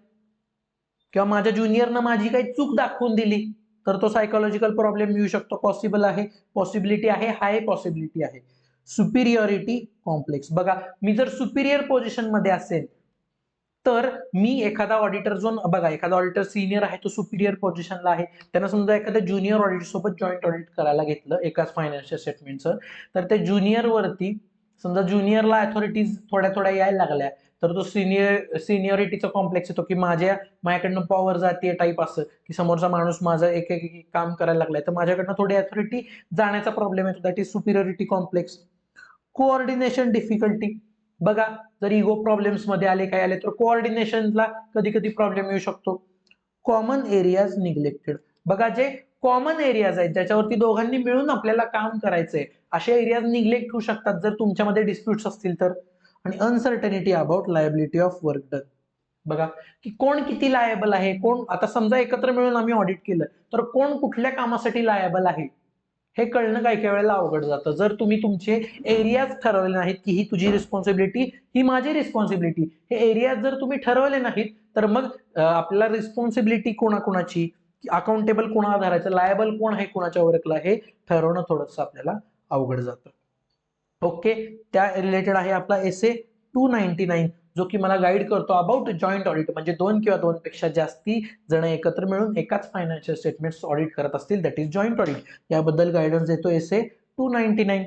किंवा माझ्या ज्युनियरनं माझी काही चूक दाखवून दिली तर तो सायकोलॉजिकल प्रॉब्लेम येऊ शकतो. पॉसिबल आहे, पॉसिबिलिटी आहे, हाय पॉसिबिलिटी आहे. सुपिरियरिटी कॉम्प्लेक्स, बघा मी जर सुपिरियर पोझिशन मध्ये असेल तर मी एखादा ऑडिटर जो, बघा एखादा ऑडिटर सिनियर आहे तो सुपिरियर पोझिशनला आहे, त्यांना समजा एखाद्या ज्युनियर ऑडिटर सोबत जॉईंट ऑडिट करायला घेतलं एकाच फायनान्शियल स्टेटमेंटचं, तर त्या ज्युनियर वरती समजा ज्युनियरला अथॉरिटीज थोड्या थोड्या यायला लागल्या तर तो सिनियरिटीचा कॉम्प्लेक्स येतो की माझ्याकडनं पॉवर जाते टाईप, असं की समोरचा माणूस माझं एक एक काम करायला लागलाय तर माझ्याकडनं थोडी अथॉरिटी जाण्याचा प्रॉब्लेम येतो. That is superiority complex. Coordination difficulty, बघा जर इगो प्रॉब्लेम्स मध्ये आले काय आले तर कोऑर्डिनेशनला कधी कधी प्रॉब्लेम येऊ शकतो. कॉमन एरियाज निग्लेक्टेड, बघा जे कॉमन एरियाज आहेत ज्याच्यावरती दोघांनी मिळून आपल्याला काम करायचंय असे एरियाज निग्लेक्ट होऊ शकतात जर तुमच्यामध्ये डिस्प्यूट्स असतील तर. आणि uncertainty about liability of work done, बघा की कोण किती लायबल आहे, कोण आता समजा एकत्र मिळून आम्ही ऑडिट केलं तर कोण कुठल्या कामासाठी लायबल आहे हे कळणं काही काही वेळेला अवघड जातं. जर तुम्ही तुमचे एरियाज ठरवले नाहीत की ही तुझी रिस्पॉन्सिबिलिटी, ही माझी रिस्पॉन्सिबिलिटी, हे एरियाज जर तुम्ही ठरवले नाहीत तर मग आपल्याला रिस्पॉन्सिबिलिटी कोणाकोणाची, अकाउंटेबल कोणाला धरायचं, लायबल कोण आहे कोणाच्या वर्कला हे ठरवणं थोडंसं आपल्याला अवघड जातं. ओके, त्या रिलेटेड आहे आपला एसे 299 जो की मला गाईड करतो अबाउट जॉईंट ऑडिट, म्हणजे दोन किंवा दोनपेक्षा जास्ती जण एकत्र मिळून एकाच फायनान्शियल स्टेटमेंट्स ऑडिट करत असतील, दॅट इज जॉईंट ऑडिट. याबद्दल गायडन्स देतो एसे 299.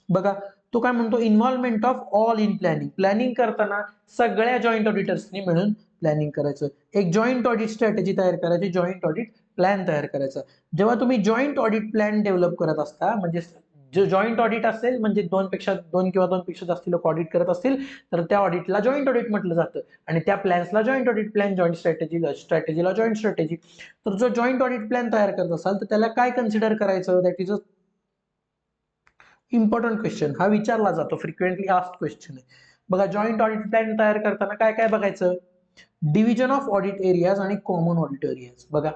बघा तो काय म्हणतो, involvement of all in planning, planning करताना सगळ्या जॉईंट ऑडिटर्सनी मिळून प्लॅनिंग करायचं, एक जॉईंट ऑडिट स्ट्रॅटेजी तयार करायची, जॉईंट ऑडिट प्लॅन तयार करायचा. जेव्हा तुम्ही जॉईंट ऑडिट प्लॅन डेव्हलप करत असता, म्हणजे जे जॉईंट ऑडिट असेल म्हणजे दोन किंवा दोनपेक्षा जास्त लोक ऑडिट करत असतील तर त्या ऑडिटला जॉईंट ऑडिट म्हटलं जातं आणि त्या प्लॅन्सला जॉईंट ऑडिट प्लॅन, जॉईंट स्ट्रॅटेजीला जॉईंट स्ट्रॅटेजी. तर जो जॉईंट ऑडिट प्लॅन तयार करत असाल तर त्याला काय कन्सिडर करायचं, that is a important question, हा विचारला जातो, फ्रिक्वेंटली आस्क्ड क्वेश्चन आहे. बघा जॉईंट ऑडिट प्लॅन तयार करताना काय काय बघायचं, डिव्हिजन ऑफ ऑडिट एरियाज आणि कॉमन ऑडिट एरियाज. बघा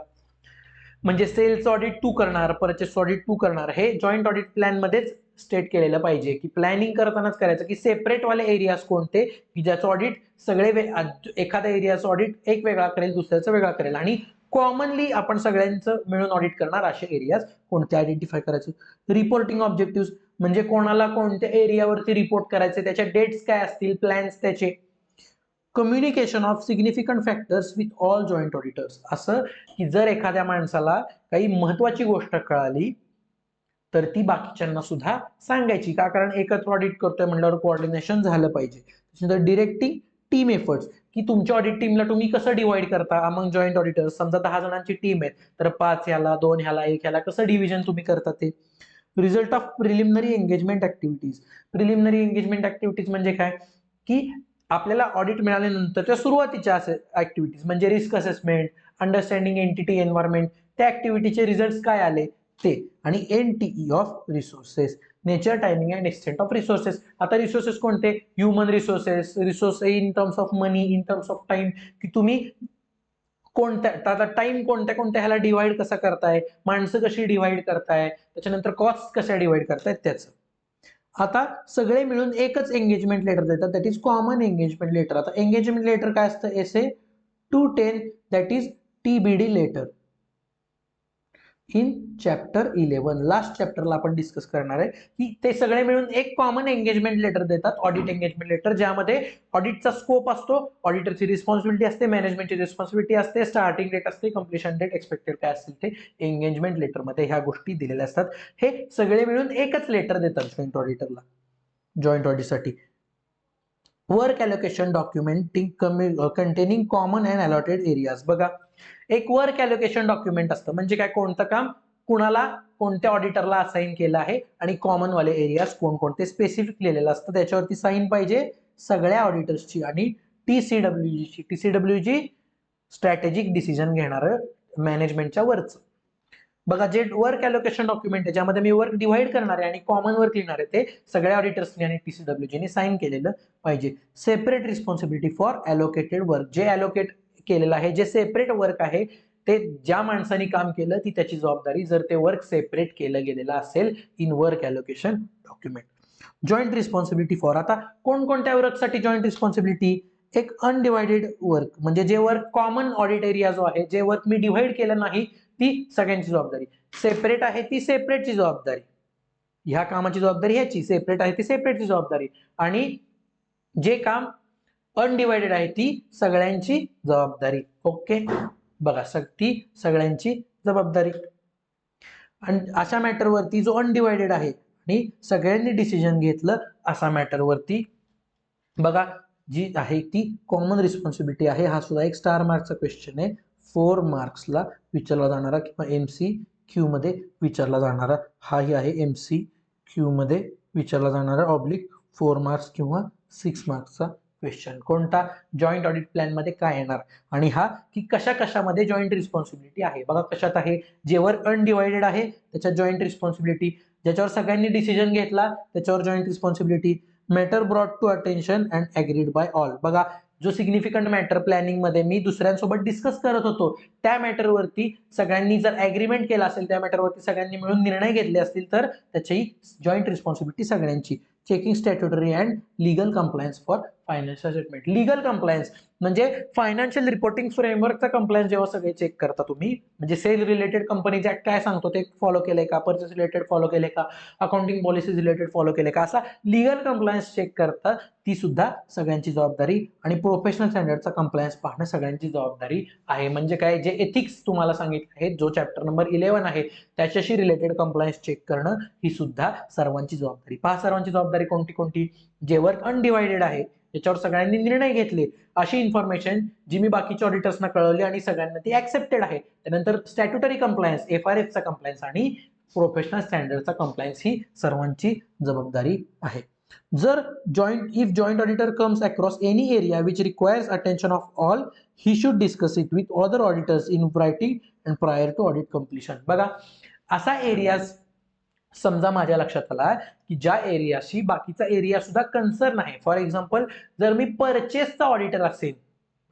म्हणजे सेल्स ऑडिट तू करणार, परचेस ऑडिट तू करणार, हे जॉईंट ऑडिट प्लॅन मध्येच स्टेट केलेलं पाहिजे की प्लॅनिंग करतानाच करायचं की सेपरेट वाले एरियाज कोणते की ज्याचं ऑडिट सगळे एखाद्या एरियाचं ऑडिट एक वेगळा करेल दुसऱ्याचं वेगळा करेल. आणि कॉमनली आपण सगळ्यांचं मिळून ऑडिट करणार असे एरियाज कोणते आयडेंटिफाय करायचे. रिपोर्टिंग ऑब्जेक्टिव्ह म्हणजे कोणाला कोणत्या एरियावरती रिपोर्ट करायचे, त्याच्या डेट्स काय असतील, प्लॅन्स त्याचे. Communication of significant factors with all joint auditors, असं की जर एखाद्या माणसाला काही महत्वाची गोष्ट कळाली तर ती बाकीच्यांना सुद्धा सांगायची. का? कारण एकत्र ऑडिट करतोय म्हणल्यावर कोऑर्डिनेशन झालं पाहिजे. त्याच्यानंतर डिरेक्टिंग टीम एफर्ट्स, की तुमच्या ऑडिट टीमला तुम्ही कसं डिवाइड करता अमंग जॉईंट ऑडिटर्स. समजा 10 जणांची टीम आहे तर 5 ह्याला, 2 ह्याला, 1 ह्याला, कसं डिव्हिजन तुम्ही करता ते. Result of preliminary engagement activities. Preliminary engagement activities म्हणजे काय, की आपल्याला ऑडिट मिळाल्यानंतर त्या सुरुवातीच्या ऍक्टिव्हिटीज म्हणजे risk assessment, understanding entity environment, त्या ऍक्टिव्हिटीचे रिझल्ट काय आले ते. आणि NTE of resources, nature, timing and extent of resources. आता रिसोर्सेस कोणते, human resources, resource in terms of money, in terms of time, की तुम्ही कोणत्या आता टाइम कोणत्या कोणत्या ह्याला डिवाइड कसा करताय, माणसं कशी डिवाइड करताय, त्याच्यानंतर कॉस्ट कशा डिवाइड करतायत त्याचं. आता सगळे मिळून एकच एंगेजमेंट लेटर देतात, that is common engagement letter. आता एंगेजमेंट लेटर काय असतं, SA 210, that is TBD letter. In chapter 11 last चॅप्टरला आपण डिस्कस करणार आहे की ते सगळे मिळून एक कॉमन एंगेजमेंट लेटर देतात, ऑडिट एंगेजमेंट लेटर, ज्यामध्ये ऑडिटचा स्कोप असतो, ऑडिटरची रिस्पॉन्सिबिलिटी असते, मॅनेजमेंटची रिस्पॉन्सिबिलिटी असते, स्टार्टिंग डेट असते, कम्प्लिशन डेट, एक्सपेक्टेड काय असतील ते एंगेजमेंट लेटरमध्ये ह्या गोष्टी दिलेल्या असतात. हे सगळे मिळून एकच लेटर देतात जॉईंट ऑडिटरला, जॉईंट ऑडिटसाठी. Work allocation documenting containing common and allotted areas. बघा, एक वर्क ॲलोकेशन डॉक्युमेंट असतं म्हणजे काय, कोणतं काम कुणाला कोणत्या ऑडिटरला असाइन केलं आहे आणि कॉमन वाले एरियाज कोणकोणते स्पेसिफिक लिहिलेलं असतं, त्याच्यावरती साईन पाहिजे सगळ्या ऑडिटर्सची आणि TCWG. TCWG स्ट्रॅटेजिक डिसिजन घेणारं मॅनेजमेंटच्या वरचं. बघा, जे वर्क ॲलोकेशन डॉक्युमेंट आहे ज्यामध्ये मी वर्क डिवाइड करणार आहे आणि कॉमन वर्क लिहिणार आहे ते सगळ्या ऑडिटर्सनी आणि TCWG साईन केलेलं पाहिजे. सेपरेट रिस्पॉन्सिबिलिटी फॉर ॲलोकेटेड वर्क, जे ॲलोकेट केलेलं आहे, जे सेपरेट वर्क आहे ते ज्या माणसाने काम केलं ती त्याची जबाबदारी, जर ते वर्क सेपरेट केलं गेलेलं असेल in work allocation document. Joint responsibility for, आता कोणकोणत्या वर्कसाठी जॉईंट रिस्पॉन्सिबिलिटी, एक अनडिवाइडेड वर्क म्हणजे जे वर्क कॉमन ऑडिट एरिया जो आहे, जे वर्क मी डिवाइड केलं नाही ती सगळ्यांची जबाबदारी. सेपरेट आहे ती सेपरेटची जबाबदारी, ह्या कामाची जबाबदारी ह्याची, सेपरेट आहे ती सेपरेटची जबाबदारी. आणि जे काम अनडिवाइडेड आहे ती सगळ्यांची जबाबदारी. ओके, बघा, ती सगळ्यांची जबाबदारी. आणि अशा मॅटरवरती जो अनडिवाइडेड आहे आणि सगळ्यांनी डिसिजन घेतलं असा मॅटरवरती बघा जी आहे ती कॉमन रिस्पॉन्सिबिलिटी आहे. हा सुद्धा एक स्टार मार्कचा क्वेश्चन आहे, 4 मार्क्सला विचारला जाणारा किंवा MCQ मध्ये विचारला जाणारा हाही आहे, MCQ मध्ये विचारला जाणारा ऑब्लिक 4 मार्क्स किंवा 6 मार्क्सचा क्वेश्चन. कोणता, जॉईंट ऑडिट प्लॅन मध्ये काय येणार आणि हा की कशा कशामध्ये जॉईंट रिस्पॉन्सिबिलिटी आहे. बघा कशात आहे, जेवर अनडिवाइडेड आहे त्याच्यात जॉईंट रिस्पॉन्सिबिलिटी, ज्याच्यावर सगळ्यांनी डिसिजन घेतला त्याच्यावर joint responsibility. Matter brought to attention and agreed by all. बघा, जो सिग्निफिकंट मॅटर प्लॅनिंग मध्ये मी दुसऱ्यांसोबत डिस्कस करत होतो त्या मॅटरवरती सगळ्यांनी जर ॲग्रीमेंट केला असेल, त्या मॅटरवरती सगळ्यांनी मिळून निर्णय घेतले असतील तर त्याची जॉईंट रिस्पॉन्सिबिलिटी सगळ्यांची. Checking statutory and legal compliance for financial statement. Legal compliance म्हणजे फायनान्शियल रिपोर्टिंग फ्रेमवर्कचा कंप्लायन्स जेव्हा सगळे चेक करता तुम्ही, म्हणजे सेल रिलेटेड कंपनीचे ऍक्ट काय सांगतो ते फॉलो केलंय का, परचेस रिलेटेड फॉलो केले का, अकाउंटिंग पॉलिसीज रिलेटेड फॉलो केले का, असा लीगल कंप्लायन्स चेक करता ती सुद्धा सगळ्यांची जबाबदारी. आणि प्रोफेशनल स्टँडर्डचा कंप्लायन्स पाहणं सगळ्यांची जबाबदारी आहे. म्हणजे काय, जे एथिक्स तुम्हाला सांगितलं आहे, जो चॅप्टर नंबर 11 आहे त्याच्याशी रिलेटेड कंप्लायन्स चेक करणं ही सुद्धा सर्वांची जबाबदारी. पहा, सर्वांची जबाबदारी कोणती कोणती, जे वर्क अनडिवाइडेड आहे त्याच्यावर सगळ्यांनी निर्णय घेतले अशी इन्फॉर्मेशन जी मी बाकीच्या ऑडिटर्सना कळवली आणि सगळ्यांना ती ऍक्सेप्टेड आहे. त्यानंतर स्टॅट्युटरी कंप्लायन्स, FRSचा कंप्लायन्स आणि प्रोफेशनल स्टँडर्डचा कंप्लायन्स ही सर्वांची जबाबदारी आहे. जर if joint auditor comes across any area which requires attention of all, he should discuss it with other auditors in writing and prior to audit completion. बघा, असा एरियाज समजा माझ्या लक्षात आला की ज्या एरियाशी बाकीचा एरिया सुद्धा कन्सर्न आहे. फॉर एक्झाम्पल, जर मी परचेसचा ऑडिटर असेल,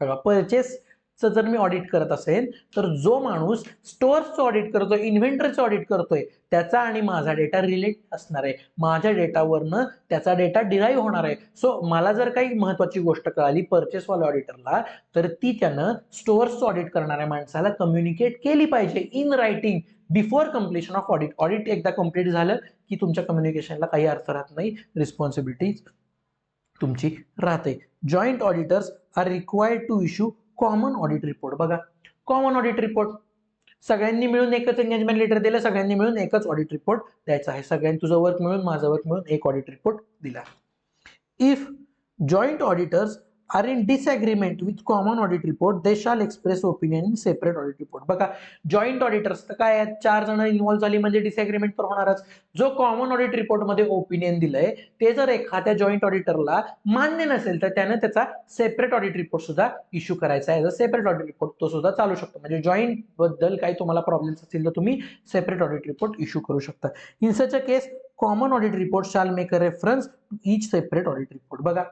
बघा परचेस जर मी ऑडिट करत असेल तर जो माणूस स्टोअर्सचं ऑडिट करतोय, इन्व्हेंटरीचं ऑडिट करतोय, त्याचा आणि माझा डेटा रिलेट असणार आहे. माझ्या डेटावरनं त्याचा डेटा डिराईव्ह होणार आहे. सो मला जर काही महत्वाची गोष्ट कळाली परचेसवाल्या ऑडिटरला, तर ती त्यानं स्टोअर्सचं ऑडिट करणाऱ्या माणसाला कम्युनिकेट केली पाहिजे in writing before completion of audit. Audit एकदा कम्प्लीट झालं की तुमच्या कम्युनिकेशनला काही अर्थ राहत नाही, रिस्पॉन्सिबिलिटीज तुमची राहते. Joint auditors are required to issue common audit report. बघा, कॉमन ऑडिट रिपोर्ट सगळ्यांनी मिळून एकच एंगेजमेंट लेटर दिलं, सगळ्यांनी मिळून एकच ऑडिट रिपोर्ट द्यायचा आहे. सगळ्यांनी तुझं वर्क मिळून माझं वर्क मिळून एक ऑडिट रिपोर्ट दिला. If joint auditors are in disagreement with common audit report they shall express opinion in separate audit report. बघा, जॉईंट ऑडिटर्स तर काय आहेत, 4 जण इन्व्हॉल्व्ह झाली म्हणजे डिसएग्रीमेंट तर होणारच. जो कॉमन ऑडिट रिपोर्ट मध्ये ओपिनियन दिलंय ते जर एखाद्या जॉईंट ऑडिटरला मान्य नसेल तर त्यानं त्याचा सेपरेट ऑडिट रिपोर्ट सुद्धा इश्यू करायचा आहे. सेपरेट ऑडिट रिपोर्ट तो सुद्धा चालू शकतो. म्हणजे जॉईंट बद्दल काही तुम्हाला प्रॉब्लेम्स असतील तर तुम्ही सेपरेट ऑडिट रिपोर्ट इश्यू करू शकता. In such a case common audit report shall make a reference to each separate audit report. बघा,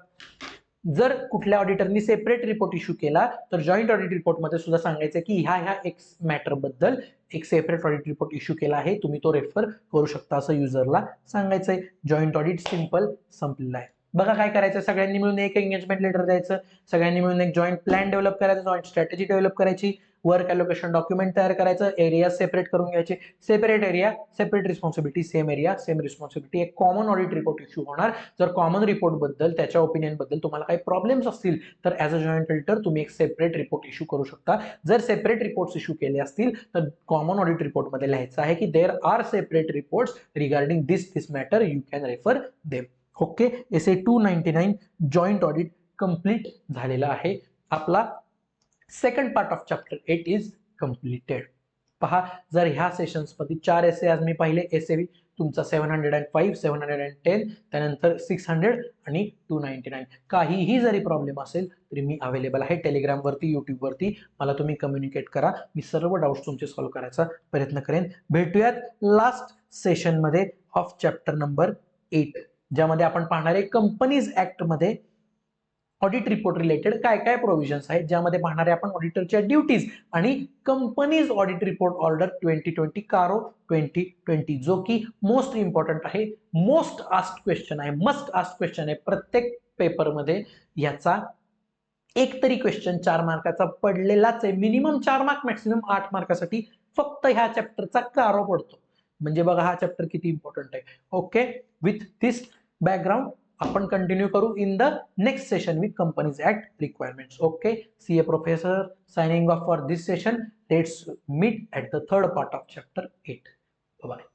जर कुठल्या ऑडिटरनी सेपरेट रिपोर्ट इश्यू केला तर जॉईंट ऑडिट रिपोर्ट मध्ये सुद्धा सांगायचं की ह्या एक्स मॅटर बद्दल एक सेपरेट ऑडिट रिपोर्ट इश्यू केला आहे, तुम्ही तो रेफर करू शकता असं युजरला सांगायचंय. जॉईंट ऑडिट सिंपल संपलेला आहे. बघा काय करायचं, सगळ्यांनी मिळून एक एंगेजमेंट लेटर द्यायचं, सगळ्यांनी मिळून एक जॉईंट प्लॅन डेव्हलप करायचा, जॉईंट स्ट्रॅटेजी डेव्हलप करायची, वर्क अलोकेशन डॉक्युमेंट तयार करायचं, एरिया सेपरेट करून घ्यायचे, separate area separate responsibility, same area same responsibility, एक कॉमन ऑडिट रिपोर्ट इश्यू होणार. जर कॉमन रिपोर्ट बद्दल त्याच्या ओपिनियन बद्दल तुम्हाला काही प्रॉब्लेम्स असतील तर ऍज अ जॉईंट ऑडिटर तुम्ही एक सेपरेट रिपोर्ट इश्यू करू शकता. जर सेपरेट रिपोर्ट्स इश्यू केले असतील तर कॉमन ऑडिट रिपोर्ट मध्ये लिहायचं आहे की there are separate reports regarding this matter, you can refer them. Okay, SA 299 joint audit complete झालेला आहे. आपला second part of chapter 8 is completed. पहा, जर ह्या सेशन्स मध्ये 4 एसे आज मी पाहिले, एसे तुमचा 705, 710, त्यानंतर 600 आणि 299. काहीही जरी प्रॉब्लेम असेल तरी मी अवेलेबल आहे टेलिग्राम वरती, युट्यूब वरती. मला तुम्ही कम्युनिकेट करा, मी सर्व डाऊट्स तुमचे सॉल्व्ह करायचा प्रयत्न करेन. भेटूयात लास्ट सेशन मध्ये ऑफ चॅप्टर नंबर 8, ज्यामध्ये आपण पाहणार आहे कंपनीज ऍक्ट मध्ये ऑडिट रिपोर्ट रिलेटेड काय काय प्रोव्हिजन्स आहेत, ज्यामध्ये पाहणारे आपण ऑडिटरच्या ड्युटीज आणि कंपनीज ऑडिट रिपोर्ट ऑर्डर 2020 कारो 2020, जो की मोस्ट इम्पॉर्टंट आहे, मोस्ट आस्क्ड क्वेश्चन आहे, मस्ट आस्क्ड क्वेश्चन आहे. प्रत्येक पेपरमध्ये याचा एक तरी क्वेश्चन 4 मार्काचा पडलेलाच आहे. मिनिमम 4 मार्क, मॅक्सिमम 8 मार्कासाठी फक्त ह्या चॅप्टरचा कारो पडतो. म्हणजे बघा हा चॅप्टर किती इम्पॉर्टंट आहे. ओके, विथ दिस बॅकग्राऊंड आपण कंटिन्यू करू in the next session with companies act requirements. Okay, C A professor signing off for this session. Let's meet at the third part of chapter 8. Bye bye.